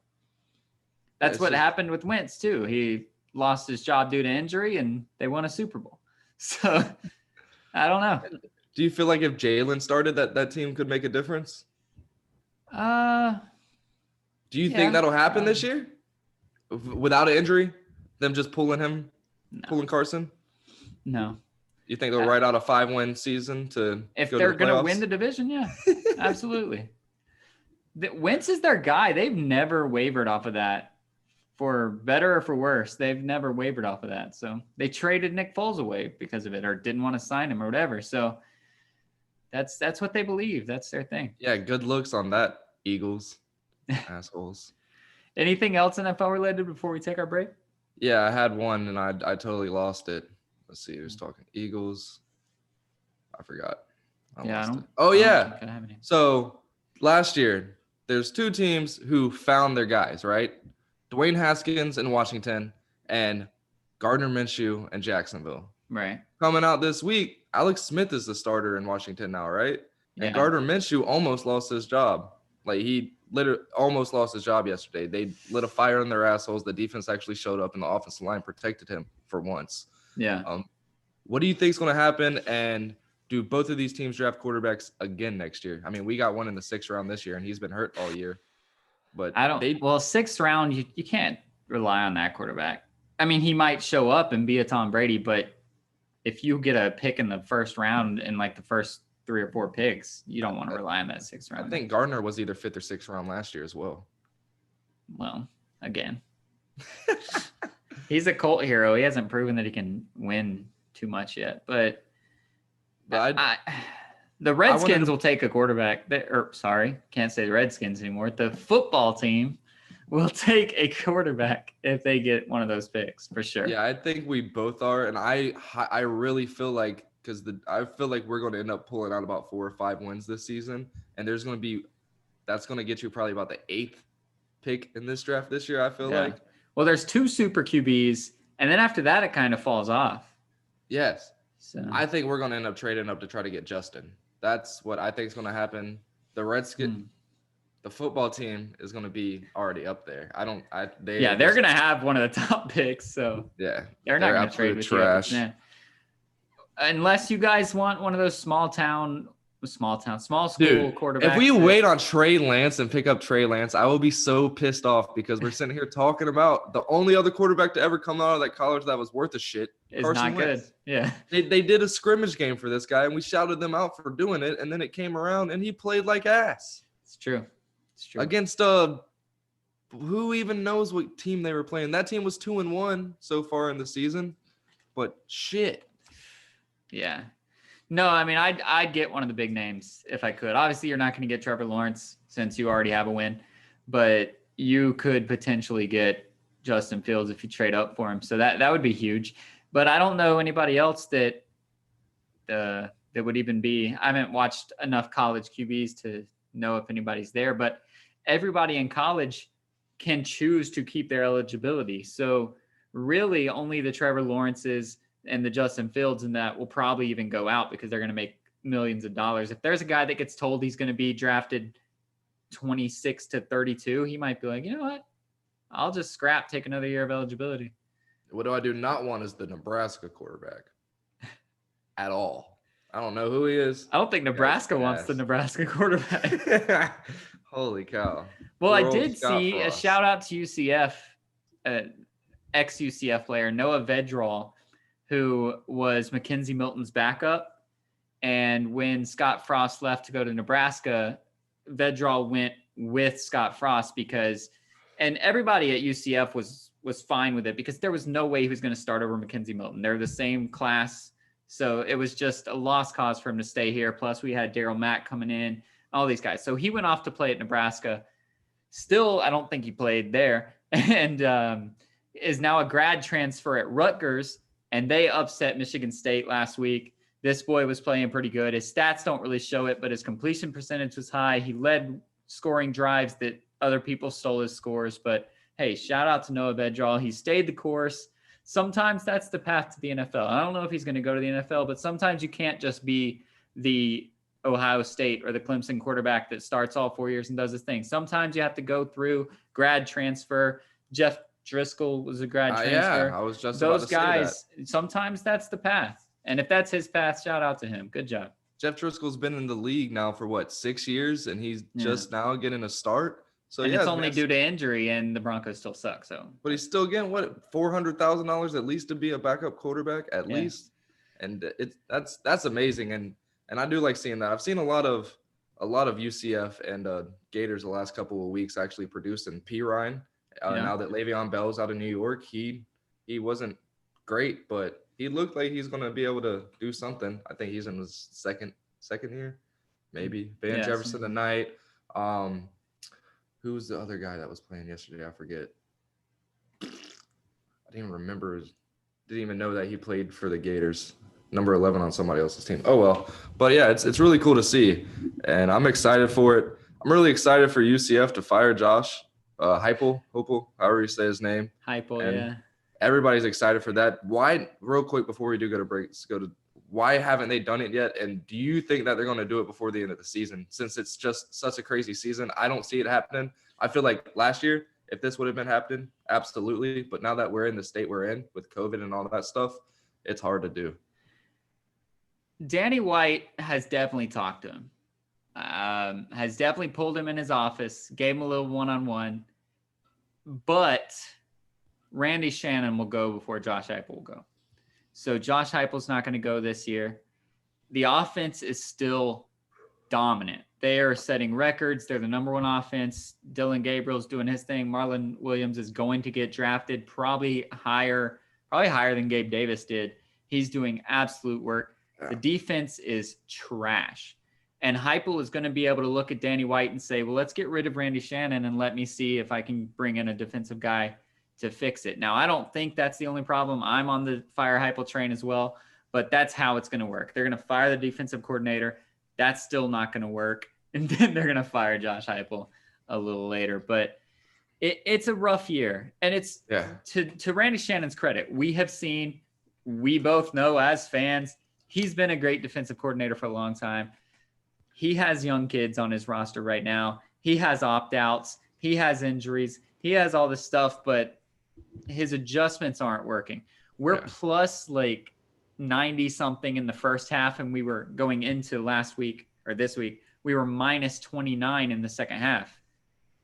that's what happened with Wentz too. He lost his job due to injury and they won a Super Bowl. So I don't know. Do you feel like if Jalen started that team could make a difference? Do you think that'll happen this year? Without an injury? Them just pulling Carson? No. You think they'll write out a 5-win season to if go they're to the going to playoffs? win the division? Yeah, absolutely. Wentz is their guy. They've never wavered off of that, for better or for worse. They've never wavered off of that. So they traded Nick Foles away because of it, or didn't want to sign him or whatever. So that's what they believe. That's their thing. Yeah, good looks on that, Eagles. Assholes. Anything else NFL related before we take our break? Yeah, I had one and I totally lost it. Let's see, who's talking? Eagles. I forgot. Oh, yeah. So last year, there's 2 teams who found their guys, right? Dwayne Haskins in Washington and Gardner Minshew in Jacksonville. Right. Coming out this week, Alex Smith is the starter in Washington now, right? Yeah. And Gardner Minshew almost lost his job. Like, he literally almost lost his job yesterday. They lit a fire in their assholes. The defense actually showed up and the offensive line protected him for once. Yeah. What do you think is going to happen? And do both of these teams draft quarterbacks again next year? I mean, we got one in the 6th round this year, and he's been hurt all year. But well, 6th round, you can't rely on that quarterback. I mean, he might show up and be a Tom Brady, but if you get a pick in the 1st round in like the first 3 or 4 picks, you don't want to rely on that 6th round. I think Gardner was either 5th or 6th round last year as well. Well, again, he's a cult hero. He hasn't proven that he can win too much yet, but the Redskins will take a quarterback. Can't say the Redskins anymore. The football team will take a quarterback if they get one of those picks for sure. Yeah, I think we both are, and I really feel like I feel like we're going to end up pulling out about 4 or 5 wins this season, and that's going to get you probably about the 8th pick in this draft this year. I feel like. Well, there's 2 super QBs, and then after that, it kind of falls off. Yes. So I think we're going to end up trading up to try to get Justin. That's what I think is going to happen. The Redskins, the football team is going to be already up there. They're going to have one of the top picks. So yeah, they're not going to trade with trash. You. Unless you guys want one of those small town small school Dude, quarterback. if we wait on Trey Lance and pick up Trey Lance, I will be so pissed off because we're sitting here talking about the only other quarterback to ever come out of that college that was worth a shit, is Carson not Wentz. good. Yeah. They did a scrimmage game for this guy, and we shouted them out for doing it, and then it came around, and he played like ass. It's true. Against who even knows what team they were playing? That team was 2-1 so far in the season, but shit. Yeah. No, I mean, I'd get one of the big names if I could. Obviously, you're not going to get Trevor Lawrence since you already have a win, but you could potentially get Justin Fields if you trade up for him. So that would be huge. But I don't know anybody else that would even be. I haven't watched enough college QBs to know if anybody's there, but everybody in college can choose to keep their eligibility. So really only the Trevor Lawrences and the Justin Fields and that will probably even go out because they're going to make millions of dollars. If there's a guy that gets told he's going to be drafted 26 to 32, he might be like, you know what? I'll just take another year of eligibility. What I do not want is the Nebraska quarterback at all. I don't know who he is. I don't think Nebraska wants the Nebraska quarterback. Holy cow. Well, I did see a shout out to UCF, ex-UCF player, Noah Vedral, who was Mackenzie Milton's backup. And when Scott Frost left to go to Nebraska, Vedral went with Scott Frost and everybody at UCF was fine with it because there was no way he was going to start over Mackenzie Milton. They're the same class. So it was just a lost cause for him to stay here. Plus we had Daryl Mack coming in, all these guys. So he went off to play at Nebraska. Still, I don't think he played there and is now a grad transfer at Rutgers. And they upset Michigan State last week. This boy was playing pretty good. His stats don't really show it, but his completion percentage was high. He led scoring drives that other people stole his scores. But hey, shout out to Noah Vedral. He stayed the course. Sometimes that's the path to the NFL. I don't know if he's going to go to the NFL, but sometimes you can't just be the Ohio State or the Clemson quarterback that starts all 4 years and does his thing. Sometimes you have to go through grad transfer. Jeff Driscoll was a grad transfer. Yeah, I was just those about to guys. say that. Sometimes that's the path, and if that's his path, shout out to him. Good job. Jeff Driscoll's been in the league now for 6 years, and he's just now getting a start. So and it's only due to injury, and the Broncos still suck. So, but he's still getting $400,000 at least to be a backup quarterback at least, and that's amazing. And I do like seeing that. I've seen a lot of UCF and Gators the last couple of weeks actually producing P. Ryan. Now that Le'Veon Bell's out of New York, he wasn't great, but he looked like he's going to be able to do something. I think he's in his second year, maybe. Van Jefferson tonight. Who was the other guy that was playing yesterday? I forget. I didn't even remember. Didn't even know that he played for the Gators. Number 11 on somebody else's team. Oh, well. But, yeah, it's really cool to see, and I'm excited for it. I'm really excited for UCF to fire Josh Heupel, however you say his name. Heupel, and everybody's excited for that. Why, real quick before we do go to breaks, why haven't they done it yet? And do you think that they're going to do it before the end of the season? Since it's just such a crazy season, I don't see it happening. I feel like last year, if this would have been happening, absolutely. But now that we're in the state we're in with COVID and all that stuff, it's hard to do. Danny White has definitely talked to him. Has definitely pulled him in his office, gave him a little one-on-one. But Randy Shannon will go before Josh Heupel will go. So Josh Heupel's not going to go this year. The offense is still dominant. They are setting records. They're the number one offense. Dylan Gabriel's doing his thing. Marlon Williams is going to get drafted probably higher than Gabe Davis did. He's doing absolute work. The defense is trash. And Heupel is going to be able to look at Danny White and say, well, let's get rid of Randy Shannon and let me see if I can bring in a defensive guy to fix it. Now, I don't think that's the only problem. I'm on the fire Heupel train as well, but that's how it's going to work. They're going to fire the defensive coordinator. That's still not going to work. And then they're going to fire Josh Heupel a little later. But it's a rough year. And it's to Randy Shannon's credit. We both know as fans, he's been a great defensive coordinator for a long time. He has young kids on his roster right now. He has opt-outs. He has injuries. He has all this stuff, but his adjustments aren't working. We're plus 90 something in the first half, and we were going into last week or this week, we were minus 29 in the second half.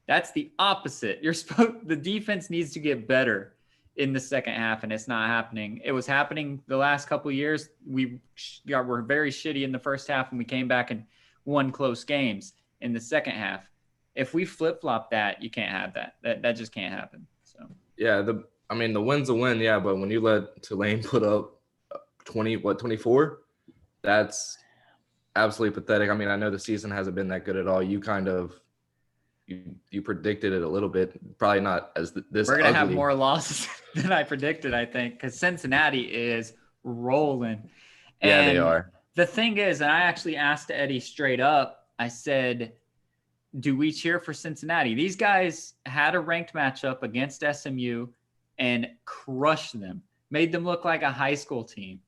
That's the opposite. The defense needs to get better in the second half, and it's not happening. It was happening the last couple of years. We were very shitty in the first half, and we came back and won close games in the second half. If we flip-flop that, you can't have that. That just can't happen. So yeah, the win's a win, yeah, but when you let Tulane put up 24, that's absolutely pathetic. I mean, I know the season hasn't been that good at all. You kind of you predicted it a little bit, probably not as this. We're gonna have more losses than I predicted, I think, because Cincinnati is rolling. Yeah, they are. The thing is, and I actually asked Eddie straight up, I said, do we cheer for Cincinnati? These guys had a ranked matchup against SMU and crushed them, made them look like a high school team.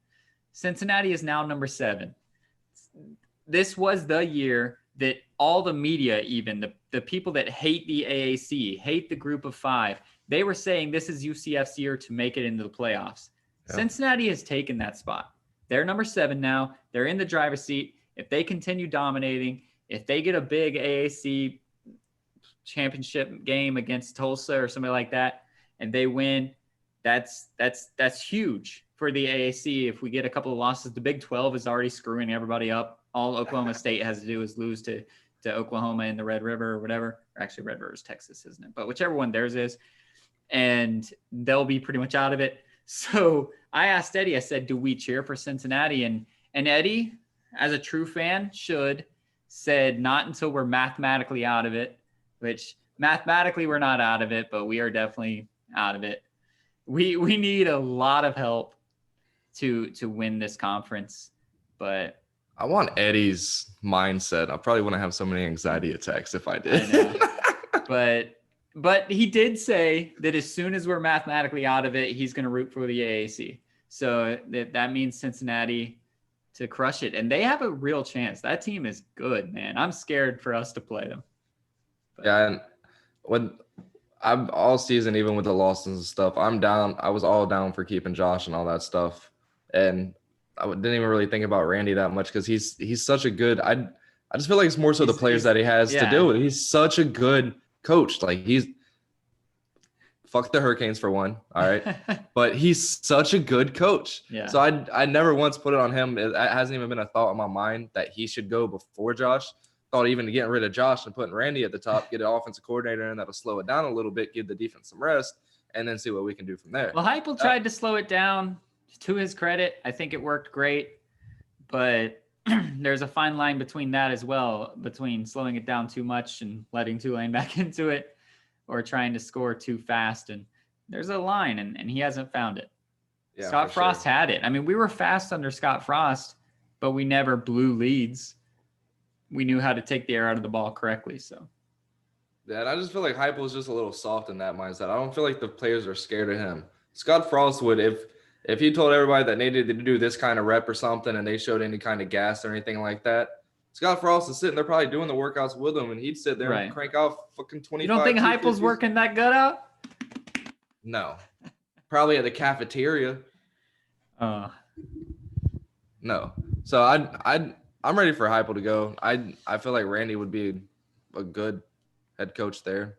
Cincinnati is now number 7. This was the year that all the media, even the people that hate the AAC, hate the group of 5, they were saying this is UCF's year to make it into the playoffs. Yeah. Cincinnati has taken that spot. They're number 7 now. They're in the driver's seat. If they continue dominating, if they get a big AAC championship game against Tulsa or somebody like that, and they win, that's huge for the AAC. If we get a couple of losses, the Big 12 is already screwing everybody up. All Oklahoma State has to do is lose to Oklahoma in the Red River or whatever. Or actually, Red River is Texas, isn't it? But whichever one theirs is, and they'll be pretty much out of it. So I asked Eddie, I said, do we cheer for Cincinnati? And Eddie, as a true fan, said not until we're mathematically out of it, which mathematically we're not out of it, but we are definitely out of it. We need a lot of help to win this conference, but I want Eddie's mindset. I probably wouldn't have so many anxiety attacks if I did. I know. But he did say that as soon as we're mathematically out of it, he's going to root for the AAC. So that means Cincinnati to crush it. And they have a real chance. That team is good, man. I'm scared for us to play them. But. Yeah, and when I'm all season, even with the losses and stuff, I'm down. I was all down for keeping Josh and all that stuff. And I didn't even really think about Randy that much because he's such a good. I just feel like it's more so the players that he has to deal with. He's such a good coach. Like fuck the Hurricanes for one, all right, but he's such a good coach. Yeah. So I never once put it on him. It hasn't even been a thought in my mind that he should go before Josh. Thought even getting rid of Josh and putting Randy at the top, get an offensive coordinator, and that'll slow it down a little bit, give the defense some rest, and then see what we can do from there. Well, Heupel tried to slow it down. To his credit, I think it worked great, but there's a fine line between that as well, between slowing it down too much and letting Tulane back into it, or trying to score too fast. And there's a line, and he hasn't found it. Yeah, Scott Frost had it. I mean, we were fast under Scott Frost, but we never blew leads. We knew how to take the air out of the ball correctly. So, yeah, and I just feel like Heupel is just a little soft in that mindset. I don't feel like the players are scared of him. Scott Frost would, if he told everybody that they needed to do this kind of rep or something and they showed any kind of gas or anything like that, Scott Frost is sitting there probably doing the workouts with them, and he'd sit there and crank out fucking 25. You don't think Heupel's working that good out? No. Probably at the cafeteria. No. So I'm ready for Heupel to go. I feel like Randy would be a good head coach there.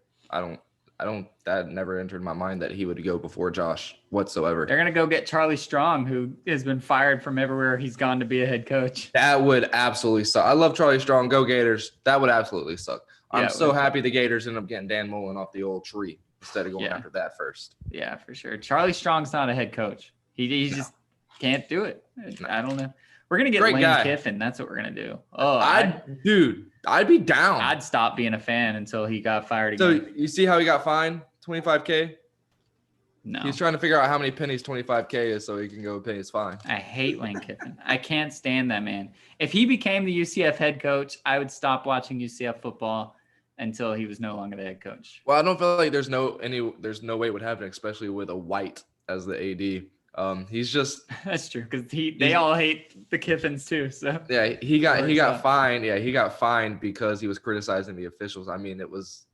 That never entered my mind that he would go before Josh whatsoever. They're going to go get Charlie Strong, who has been fired from everywhere he's gone to be a head coach. That would absolutely suck. I love Charlie Strong. Go Gators. That would absolutely suck. I'm so happy the Gators ended up getting Dan Mullen off the old tree instead of going after that first. Yeah, for sure. Charlie Strong's not a head coach. He just can't do it. I don't know. We're going to get Lane Kiffin. That's what we're going to do. Oh, I'd be down. I'd stop being a fan until he got fired again. So you see how he got fined? $25K? No. He's trying to figure out how many pennies $25K is so he can go pay his fine. I hate Lane Kiffin. I can't stand that man. If he became the UCF head coach, I would stop watching UCF football until he was no longer the head coach. Well, I don't feel like there's no way it would happen, especially with a white as the AD. He's just that's true because they all hate the Kiffins too. So yeah, he got fined. Yeah, he got fined because he was criticizing the officials. I mean, it was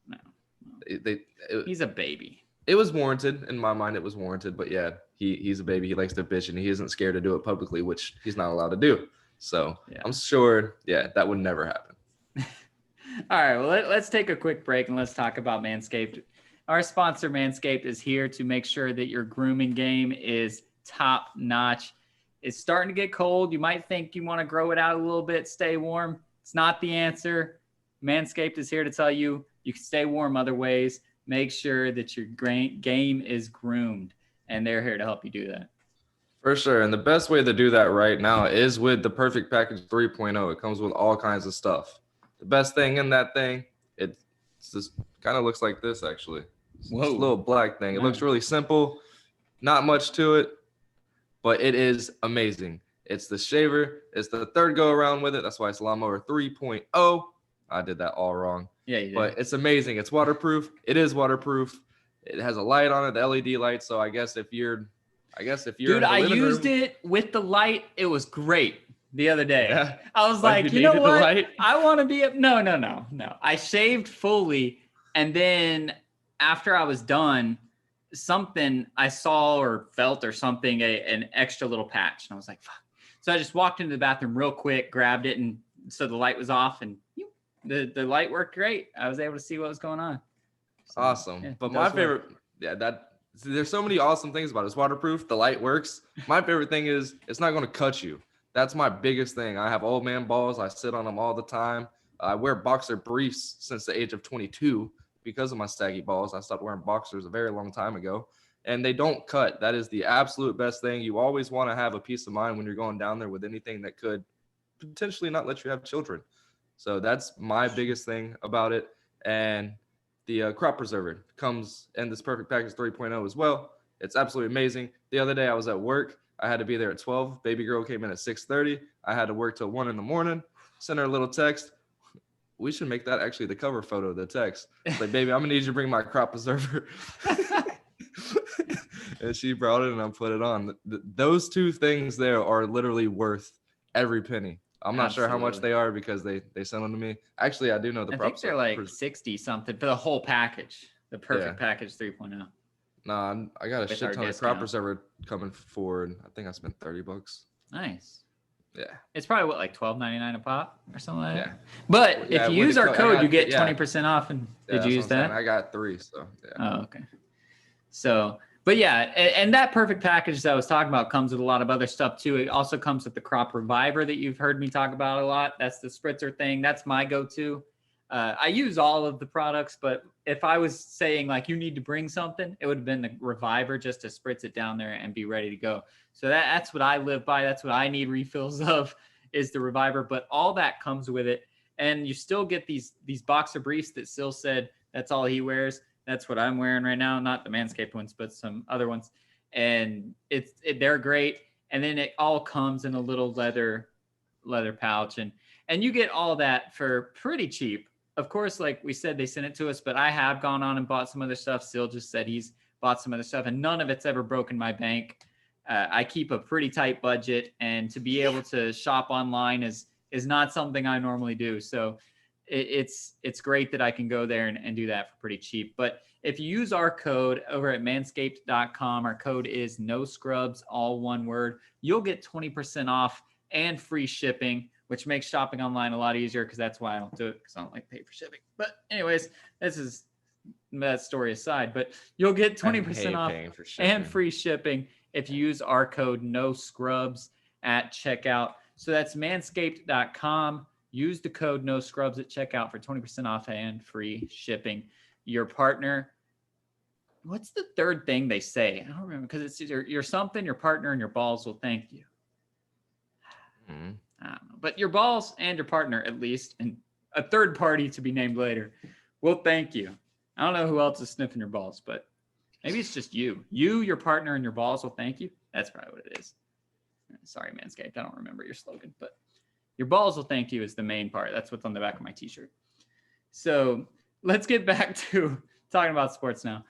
he's a baby. It was warranted in my mind. It was warranted, but yeah, he's a baby. He likes to bitch and he isn't scared to do it publicly, which he's not allowed to do. So Yeah. I'm sure, that would never happen. All right, well, let's take a quick break and let's talk about Manscaped. Our sponsor, Manscaped, is here to make sure that your grooming game is top notch. It's starting to get cold. You might think you want to grow it out a little bit, stay warm. It's not the answer. Manscaped is here to tell you you can stay warm other ways. Make sure that your game is groomed, and they're here to help you do that. For sure. And the best way to do that right now is with the Perfect Package 3.0. It comes with all kinds of stuff. The best thing in that thing, it's just kind of looks like this, actually. It's Whoa. this little black thing. It Nice. looks really simple, not much to it, but it is amazing. It's the shaver. It's the third go around with it. That's why it's Lawnmower 3.0. I did that all wrong. Yeah, you did. But it's amazing. It's waterproof. It is waterproof. It has a light on it, the LED light. So I guess if you're Dude, I used it with the light. It was great the other day. Yeah. I was like, you know what? I want to be no. I shaved fully, and then after I was done, something I saw or felt or something, an extra little patch, and I was like, fuck. So I just walked into the bathroom real quick, grabbed it, and so the light was off, and the light worked great. I was able to see what was going on. So, awesome. yeah, But my favorite, there's so many awesome things about it. It's waterproof. The light works. My favorite thing is it's not going to cut you. That's my biggest thing. I have old man balls. I sit on them all the time. I wear boxer briefs since the age of 22 because of my saggy balls. I stopped wearing boxers a very long time ago, and they don't cut. That is the absolute best thing. You always want to have a peace of mind when you're going down there with anything that could potentially not let you have children. So that's my biggest thing about it. And the crop preserver comes in this Perfect Package 3.0 as well. It's absolutely amazing. The other day I was at work. I had to be there at 12. Baby girl came in at 6:30. I had to work till 1 a.m. Sent her a little text. We should make that actually the cover photo of the text. It's like, baby, I'm gonna need you to bring my crop preserver. And she brought it and I put it on. Those two things there are literally worth every penny. I'm not sure how much they are because they sent them to me. Actually, I do know the props. I think they're like 60 something for the whole package, the Perfect Package 3.0. Nah, I got a shit ton of crop preserver coming forward. I think I spent $30. Nice. Yeah. It's probably what, like $12.99 a pop or something like that. But if you use our code, you get 20% off. And did you use that? I got 3, so yeah. Oh, okay. So, but yeah, and that Perfect Package that I was talking about comes with a lot of other stuff too. It also comes with the Crop Reviver that you've heard me talk about a lot. That's the spritzer thing. That's my go-to. I use all of the products, but if I was saying like you need to bring something, it would have been the Reviver just to spritz it down there and be ready to go. So that's what I live by. That's what I need refills of is the Reviver, but all that comes with it. And you still get these boxer briefs that Sil said that's all he wears. That's what I'm wearing right now. Not the Manscaped ones, but some other ones. And they're great. And then it all comes in a little leather pouch. And you get all that for pretty cheap. Of course, like we said, they sent it to us, but I have gone on and bought some other stuff. Sil just said he's bought some other stuff, and none of it's ever broken my bank. I keep a pretty tight budget, and to be able to shop online is not something I normally do. So it's great that I can go there and do that for pretty cheap. But if you use our code over at manscaped.com, our code is no scrubs, all one word, you'll get 20% off and free shipping, which makes shopping online a lot easier because that's why I don't do it, because I don't like pay for shipping. But anyways, that story aside, but you'll get 20% off and free shipping if you use our code no scrubs at checkout. So that's manscaped.com. Use the code no scrubs at checkout for 20% off and free shipping. Your partner, what's the third thing they say? I don't remember, because it's your something, your partner, and your balls will thank you. Mm-hmm. I don't know. But your balls and your partner, at least, and a third party to be named later, will thank you. I don't know who else is sniffing your balls, but maybe it's just you. You, your partner, and your balls will thank you. That's probably what it is. Sorry, Manscaped. I don't remember your slogan, but your balls will thank you is the main part. That's what's on the back of my t-shirt. So let's get back to talking about sports now.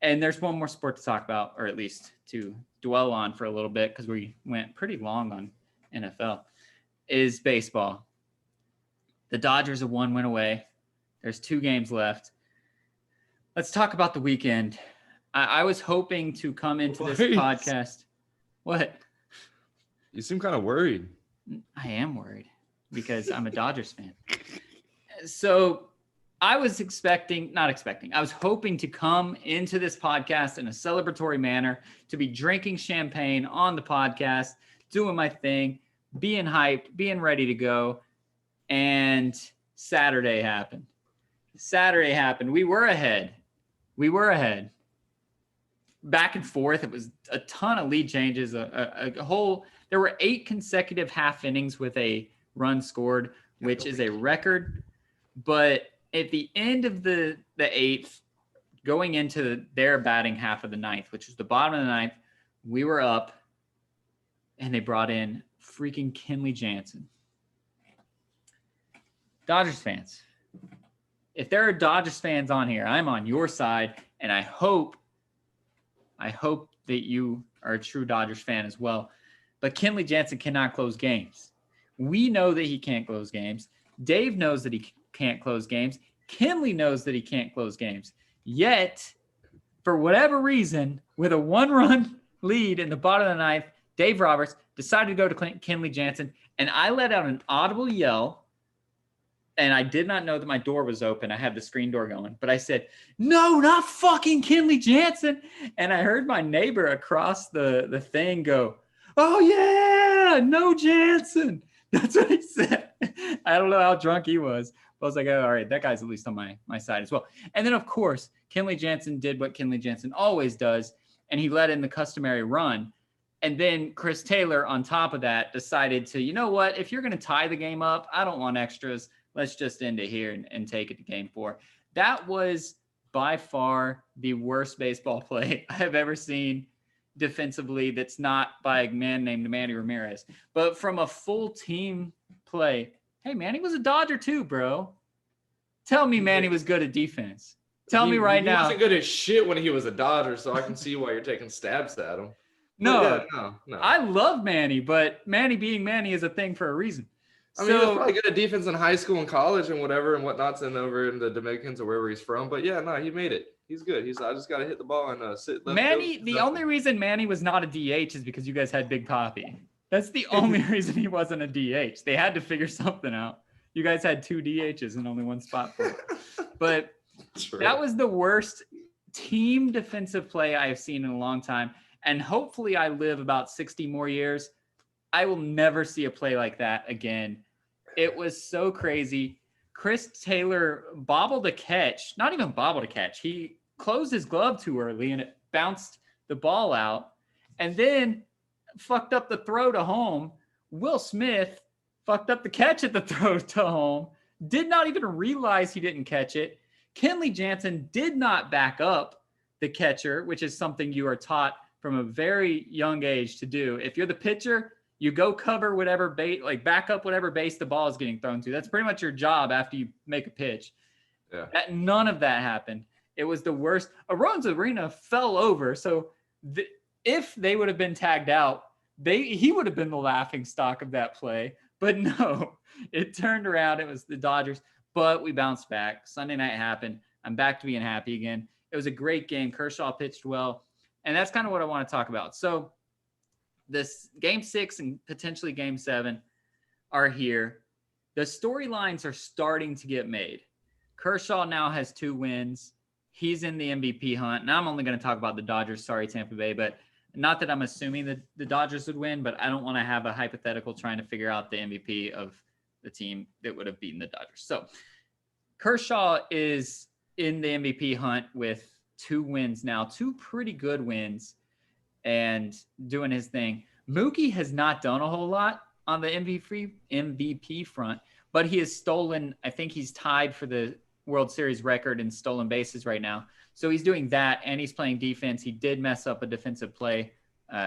And there's one more sport to talk about, or at least to dwell on for a little bit, because we went pretty long on NFL, is baseball. The Dodgers are 1 win away. There's 2 games left. Let's talk about the weekend. I was hoping to come into this podcast. What? You seem kind of worried. I am worried because I'm a Dodgers fan. So I was I was hoping to come into this podcast in a celebratory manner, to be drinking champagne on the podcast, doing my thing, being hyped, being ready to go. And Saturday happened. We were ahead. Back and forth. It was a ton of lead changes, there were 8 consecutive half innings with a run scored, which is a record. But at the end of the 8th, going into their batting half of the 9th, which is the bottom of the 9th, we were up, and they brought in freaking Kenley Jansen. Dodgers fans, if there are Dodgers fans on here, I'm on your side, and I hope that you are a true Dodgers fan as well. But Kenley Jansen cannot close games. We know that he can't close games. Dave knows that he can't close games. Kenley knows that he can't close games. Yet, for whatever reason, with a 1-run lead in the bottom of the 9th, Dave Roberts decided to go to Kenley Jansen, and I let out an audible yell. And I did not know that my door was open. I had the screen door going, but I said, "No, not fucking Kenley Jansen." And I heard my neighbor across the thing go, "Oh yeah, no Jansen." That's what he said. I don't know how drunk he was, but I was like, "Oh, all right, that guy's at least on my side as well." And then of course, Kenley Jansen did what Kenley Jansen always does, and he let in the customary run. And then Chris Taylor, on top of that, decided to, you know what, if you're going to tie the game up, I don't want extras. Let's just end it here and take it to game 4. That was by far the worst baseball play I have ever seen defensively that's not by a man named Manny Ramirez. But from a full team play, hey, Manny was a Dodger too, bro. Tell me Manny was good at defense. Tell me right now. He wasn't good at shit when he was a Dodger, so I can see why you're taking stabs at him. No. I love Manny, but Manny being Manny is a thing for a reason. I mean, he was probably good at defense in high school and college and whatever and whatnots and over in the Dominicans or wherever he's from. But yeah, no, he made it. He's good. I just got to hit the ball and sit. Manny, the only reason Manny was not a DH is because you guys had Big Papi. That's the only reason he wasn't a DH. They had to figure something out. You guys had 2 DHs and only 1 spot for it. But that was the worst team defensive play I have seen in a long time. And hopefully I live about 60 more years. I will never see a play like that again. It was so crazy. Chris Taylor bobbled a catch, not even bobbled a catch. He closed his glove too early and it bounced the ball out and then fucked up the throw to home. Will Smith fucked up the catch at the throw to home, did not even realize he didn't catch it. Kenley Jansen did not back up the catcher, which is something you are taught from a very young age to do. If you're the pitcher, you go cover whatever base, like back up whatever base the ball is getting thrown to. That's pretty much your job after you make a pitch. Yeah. None of that happened. It was the worst. Aron's Arena fell over. So if they would have been tagged out, he would have been the laughing stock of that play. But no, it turned around. It was the Dodgers. But we bounced back. Sunday night happened. I'm back to being happy again. It was a great game. Kershaw pitched well. And that's kind of what I want to talk about. So this game 6 and potentially game 7 are here. The storylines are starting to get made. Kershaw now has 2 wins. He's in the MVP hunt. Now I'm only going to talk about the Dodgers. Sorry, Tampa Bay, but not that I'm assuming that the Dodgers would win, but I don't want to have a hypothetical trying to figure out the MVP of the team that would have beaten the Dodgers. So Kershaw is in the MVP hunt with 2 wins now, 2 pretty good wins, and doing his thing. Mookie has not done a whole lot on the MVP front, but he has stolen, I think he's tied for the World Series record in stolen bases right now. So he's doing that, and he's playing defense. He did mess up a defensive play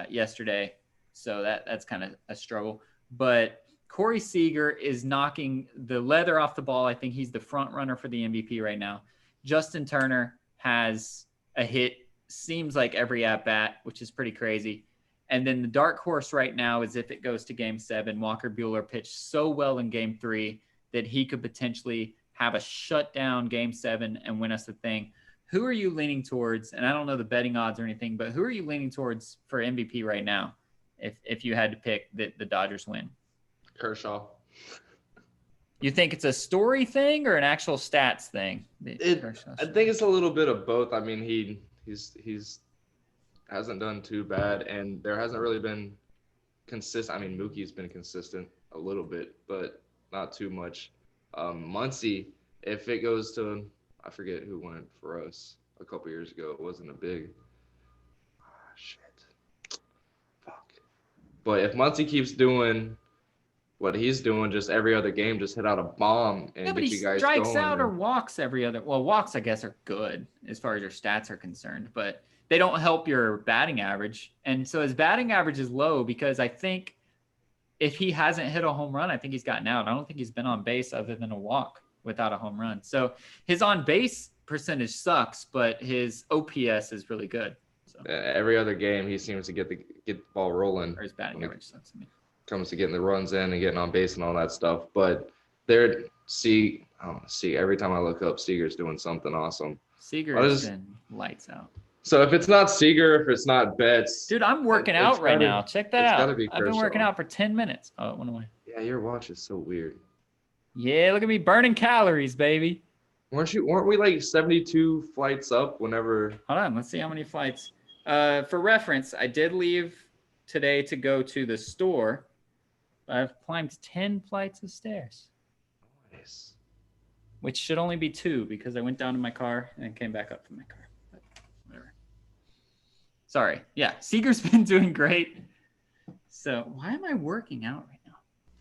yesterday, so that's kind of a struggle. But Corey Seager is knocking the leather off the ball. I think he's the front runner for the MVP right now. Justin Turner has a hit, seems like every at-bat, which is pretty crazy. And then the dark horse right now is if it goes to game 7, Walker Buehler pitched so well in game 3 that he could potentially have a shutdown game 7 and win us the thing. Who are you leaning towards? And I don't know the betting odds or anything, but who are you leaning towards for MVP right now if you had to pick that the Dodgers win? Kershaw. You think it's a story thing or an actual stats thing? I think it's a little bit of both. I mean, he's hasn't done too bad, and there hasn't really been consistent. I mean, Mookie's been consistent a little bit, but not too much. Muncy, if it goes to, I forget who won it for us a couple years ago. It wasn't a big. Shit. Fuck. But if Muncy keeps doing what he's doing, just every other game, just hit out a bomb and but get he you guys strikes going. out or walks every other. Well, walks I guess are good as far as your stats are concerned, but they don't help your batting average. And so his batting average is low because I think if he hasn't hit a home run, I think he's gotten out. I don't think he's been on base other than a walk without a home run. So his on base percentage sucks, but his OPS is really good. So every other game, he seems to get the ball rolling. Or his batting average sucks. I mean, comes to getting the runs in and getting on base and all that stuff. But every time I look up, Seager's doing something awesome. Seager has been lights out. So if it's not Seager, if it's not Betts. Dude, I'm working out right now. Check that out. I've been working out for 10 minutes. Oh, it went away. Yeah, your watch is so weird. Yeah, look at me burning calories, baby. Weren't we like 72 flights up whenever? Hold on, let's see how many flights. For reference, I did leave today to go to the store. I've climbed 10 flights of stairs. Nice. Which should only be 2 because I went down to my car and came back up to my car. But whatever. Sorry. Yeah, Seager's been doing great. So why am I working out right now?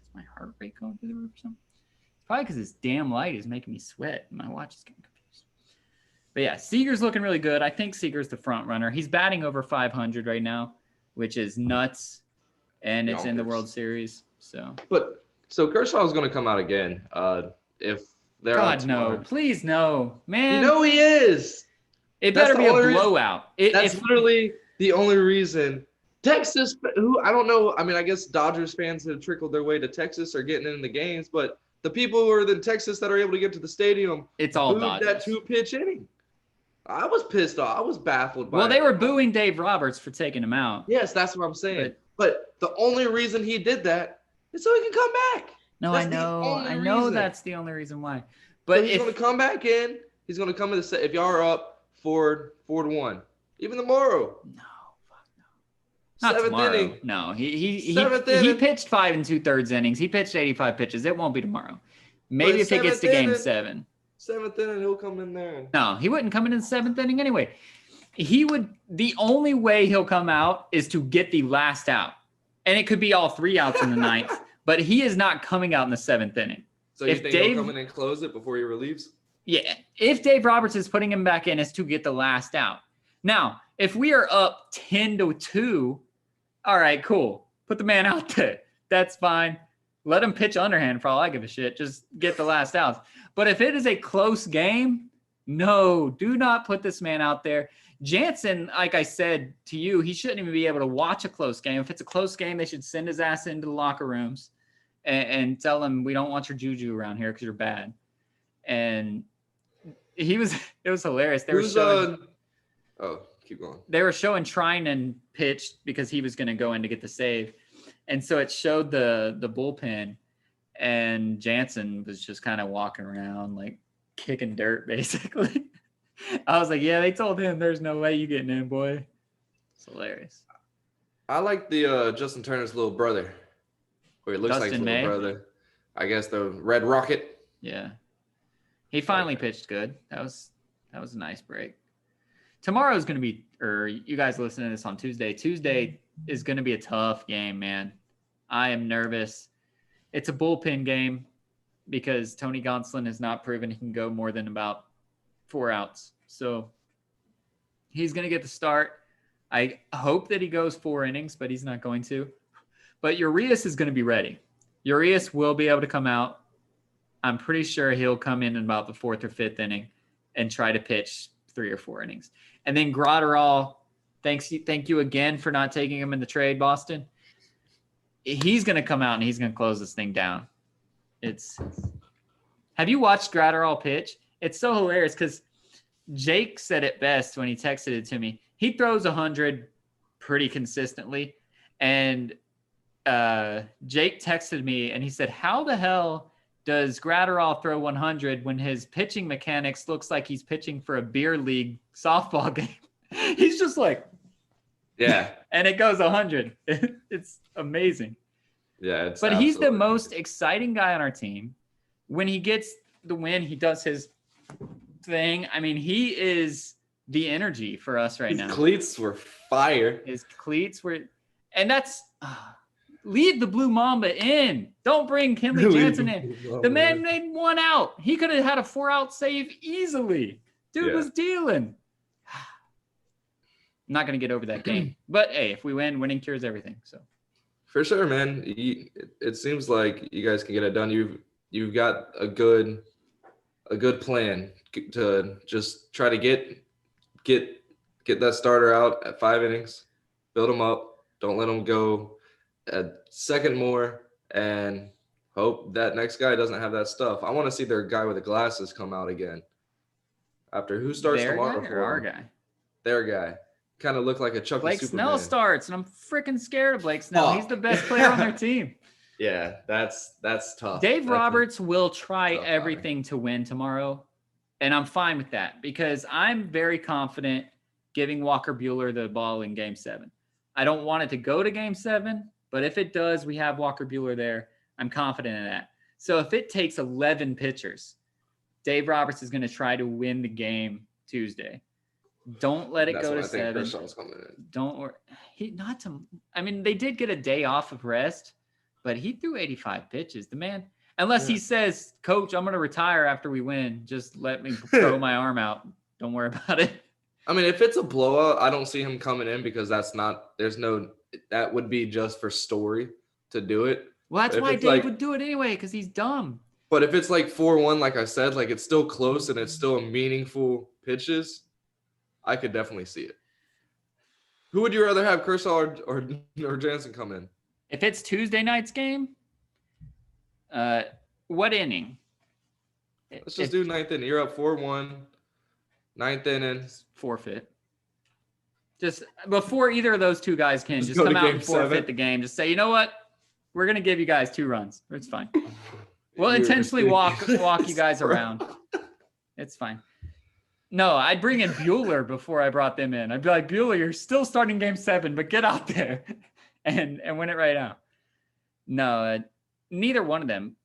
Is my heart rate going through the roof or something? It's probably because this damn light is making me sweat and my watch is getting confused. But yeah, Seager's looking really good. I think Seager's the front runner. He's batting over 500 right now, which is nuts. And it's in the World Series. So Kershaw's going to come out again. If they're God no, please no, man. You know he is. It better be a blowout. That's literally the only reason. Texas, who I don't know. I mean, I guess Dodgers fans that have trickled their way to Texas are getting in the games, but the people who are in Texas that are able to get to the stadium, it's all Dodgers. That 2-pitch inning. I was pissed off. I was baffled by. Well, they were booing Dave Roberts for taking him out. Yes, that's what I'm saying. But the only reason he did that is so he can come back. No, I know that's the only reason why. But so he's going to come back in. He's going to come in if y'all are up 4-1, even tomorrow. No, fuck no. Not tomorrow. Inning. No, he pitched 5 2/3 innings. He pitched 85 pitches. It won't be tomorrow. Maybe if it gets to game 7. 7th inning, he'll come in there. No, he wouldn't come in the 7th inning anyway. The only way he'll come out is to get the last out. And it could be all 3 outs in the 9th, but he is not coming out in the 7th inning. So you think he'll come in and close it before he relieves? Yeah. If Dave Roberts is putting him back in, it's to get the last out. Now, if we are up 10-2, all right, cool. Put the man out there. That's fine. Let him pitch underhand for all I give a shit. Just get the last outs. But if it is a close game, no, do not put this man out there. Jansen, like I said to you, he shouldn't even be able to watch a close game. If it's a close game, they should send his ass into the locker rooms and tell him, we don't want your juju around here because you're bad. And it was hilarious. They were showing, keep going. They were showing Trinan pitched because he was going to go in to get the save. And so it showed the bullpen, and Jansen was just kind of walking around like kicking dirt, basically. I was like, yeah, they told him there's no way you getting in, boy. It's hilarious. I like the Justin Turner's little brother. Or he looks like his little brother. I guess the Red Rocket. Yeah. He finally pitched good. That was a nice break. Tomorrow's going to be, or you guys listening to this on Tuesday. Tuesday is going to be a tough game, man. I am nervous. It's a bullpen game because Tony Gonsolin has not proven he can go more than about 4 outs. So he's going to get the start. I hope that he goes 4 innings, but he's not going to. But Urias is going to be ready. Urias will be able to come out. I'm pretty sure he'll come in about the 4th or 5th inning and try to pitch 3 or 4 innings. And then Gratterall, thank you again for not taking him in the trade, Boston. He's going to come out and he's going to close this thing down. Have you watched Gratterall pitch? It's so hilarious because Jake said it best when he texted it to me. He throws 100 pretty consistently, and Jake texted me and he said, how the hell does Gratterall throw 100 when his pitching mechanics looks like he's pitching for a beer league softball game? He's just like, yeah. And it goes 100. It's amazing. Yeah. But he's the most exciting guy on our team. When he gets the win, he does his thing. I mean, he is the energy for us right now. His cleats were fire. His cleats were, and that's leave the Blue Mamba in. Don't bring Kenley Jansen in. The man made 1 out. He could have had a 4-out save easily. Dude was dealing. I'm not gonna get over that game, but hey, if we win, winning cures everything. So for sure, man. It seems like you guys can get it done. You've got a good plan to just try to get that starter out at 5 innings, build them up, don't let them go a second more, and hope that next guy doesn't have that stuff. I want to see their guy with the glasses come out again. After who starts tomorrow for our guy? Their guy. Kind of looked like a Chucky Blake Superman. Snell starts, and I'm freaking scared of Blake Snell. He's the best player on their team. Yeah, that's tough. Dave Roberts will try everything to win tomorrow, and I'm fine with that because I'm very confident giving Walker Buehler the ball in Game 7. I don't want it to go to Game 7, but if it does, we have Walker Buehler there. I'm confident in that. So if it takes 11 pitchers, Dave Roberts is going to try to win the game Tuesday. Don't let it go to 7. Don't worry. I mean, they did get a day off of rest, but he threw 85 pitches. The man, unless he says, Coach, I'm going to retire after we win. Just let me throw my arm out. Don't worry about it. I mean, if it's a blowout, I don't see him coming in because that would be just for story to do it. Well, that's why Dave would do it anyway, because he's dumb. But if it's like 4-1, like I said, like it's still close and it's still a meaningful pitches, I could definitely see it. Who would you rather have, Kershaw or Jansen come in? If it's Tuesday night's game, what inning? Let's just do 9th inning. You're up 4-1, 9th inning. Forfeit. Just before either of those two guys can just come out and forfeit the game. Just say, you know what? We're going to give you guys 2 runs. It's fine. We'll intentionally walk you guys around. It's fine. No, I'd bring in Buehler before I brought them in. I'd be like, Buehler, you're still starting Game 7, but get out there and win it right out. No, neither one of them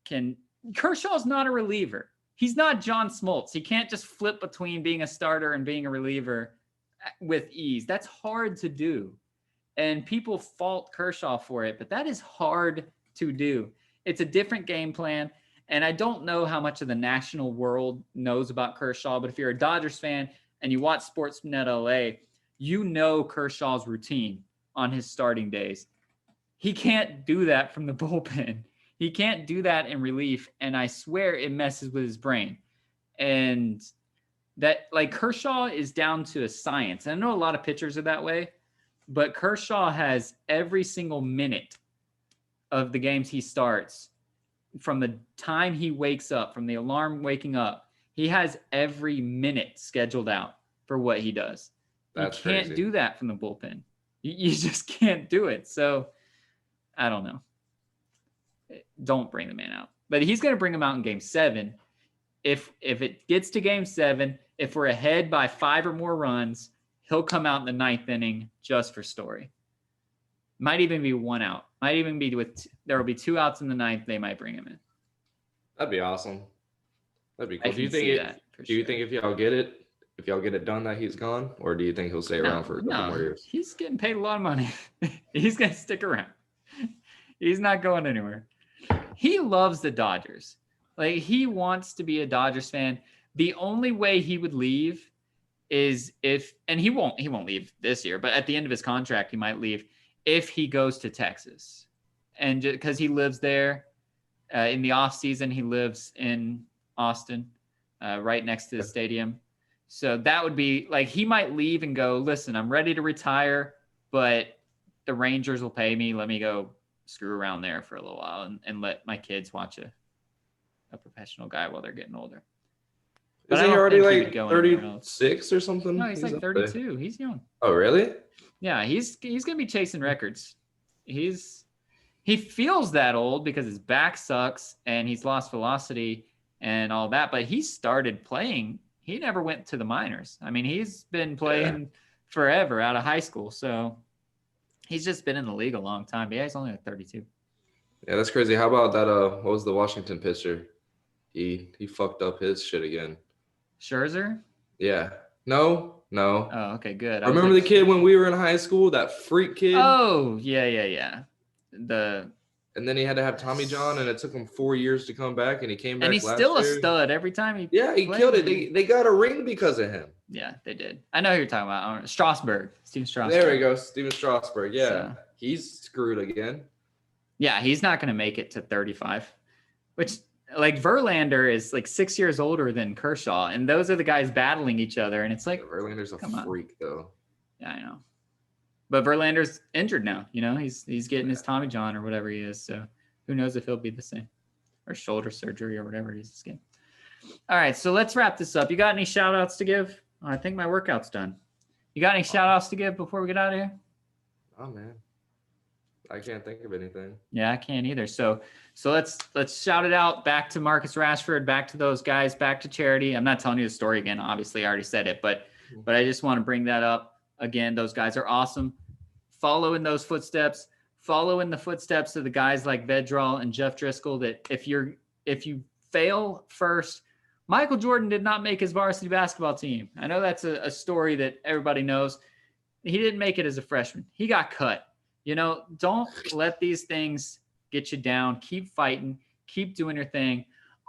can. Kershaw's not a reliever. He's not John Smoltz. He can't just flip between being a starter and being a reliever with ease. That's hard to do. And people fault Kershaw for it, but that is hard to do. It's a different game plan. And I don't know how much of the national world knows about Kershaw, but if you're a Dodgers fan and you watch Sportsnet LA, you know Kershaw's routine on his starting days. He can't do that from the bullpen. He can't do that in relief, and I swear it messes with his brain. And that, like, Kershaw is down to a science. And I know a lot of pitchers are that way, but Kershaw has every single minute of the games he starts, from the time he wakes up, from the alarm waking up, he has every minute scheduled out for what he does. That's you can't crazy. do that from the bullpen. You just can't do it. So I don't know. Don't bring the man out. But he's going to bring him out in Game 7. If it gets to Game 7, if we're ahead by 5 or more runs, he'll come out in the 9th inning just for story. Might even be 1 out. Might even be there will be 2 outs in the 9th. They might bring him in. That'd be awesome. That'd be cool. Do you think if y'all get it done that he's gone, or do you think he'll stay around for a couple more years? He's getting paid a lot of money. He's going to stick around. He's not going anywhere. He loves the Dodgers. Like, he wants to be a Dodgers fan. The only way he would leave is and he won't leave this year, but at the end of his contract, he might leave if he goes to Texas. And because he lives there in the off season, he lives in Austin, right next to the stadium. So that would be like, he might leave and go, listen, I'm ready to retire, but the Rangers will pay me. Let me go screw around there for a little while and let my kids watch a professional guy while they're getting older. But Isn't he already like 36 or something? No, he's like 32. He's young. Oh, really? Yeah, he's gonna be chasing records. He's he feels that old because his back sucks and he's lost velocity and all that. But he started playing. He never went to the minors. I mean, he's been playing forever out of high school. So he's just been in the league a long time. But yeah, he's only like 32. Yeah, that's crazy. How about that? What was the Washington pitcher? He fucked up his shit again. Scherzer? Yeah. No. Oh, okay, good. Remember the kid when we were in high school? That freak kid? Oh, yeah. And then he had to have Tommy John, and it took him 4 years to come back, and he came back and he's last still year. A stud every time he he played. killed it. They got a ring because of him. Yeah, they did. I know who you're talking about. Steven Strasburg. There we go, Steven Strasburg. Yeah, So, he's screwed again. yeah, he's not going to make it to 35, which like Verlander is like 6 years older than Kershaw, and those are the guys battling each other. And it's like Verlander's a freak, though. Yeah, I know. But Verlander's injured now. You know, he's getting his Tommy John or whatever he is. So who knows if he'll be the same, or shoulder surgery or whatever it is this game. All right, so let's wrap this up. You got any shout outs to give? Oh, I think my workout's done. You got any shout outs to give before we get out of here? Oh man, I can't think of anything. Yeah, I can't either. So let's shout it out back to Marcus Rashford, back to those guys, back to charity. I'm not telling you the story again. Obviously, I already said it, but I just want to bring that up again. Those guys are awesome. Follow in those footsteps. Follow in the footsteps of the guys like Vedral and Jeff Driscoll. That if you fail first, Michael Jordan did not make his varsity basketball team. I know that's a story that everybody knows. He didn't make it as a freshman. He got cut. You know, don't let these things get you down. Keep fighting. Keep doing your thing.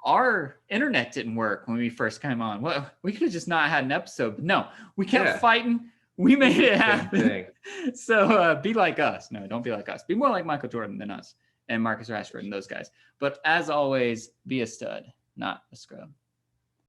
Our internet didn't work when we first came on. Well, we could have just not had an episode. But no, we kept fighting. We made it happen. So be like us. No, don't be like us. Be more like Michael Jordan than us and Marcus Rashford and those guys. But as always, be a stud, not a scrub.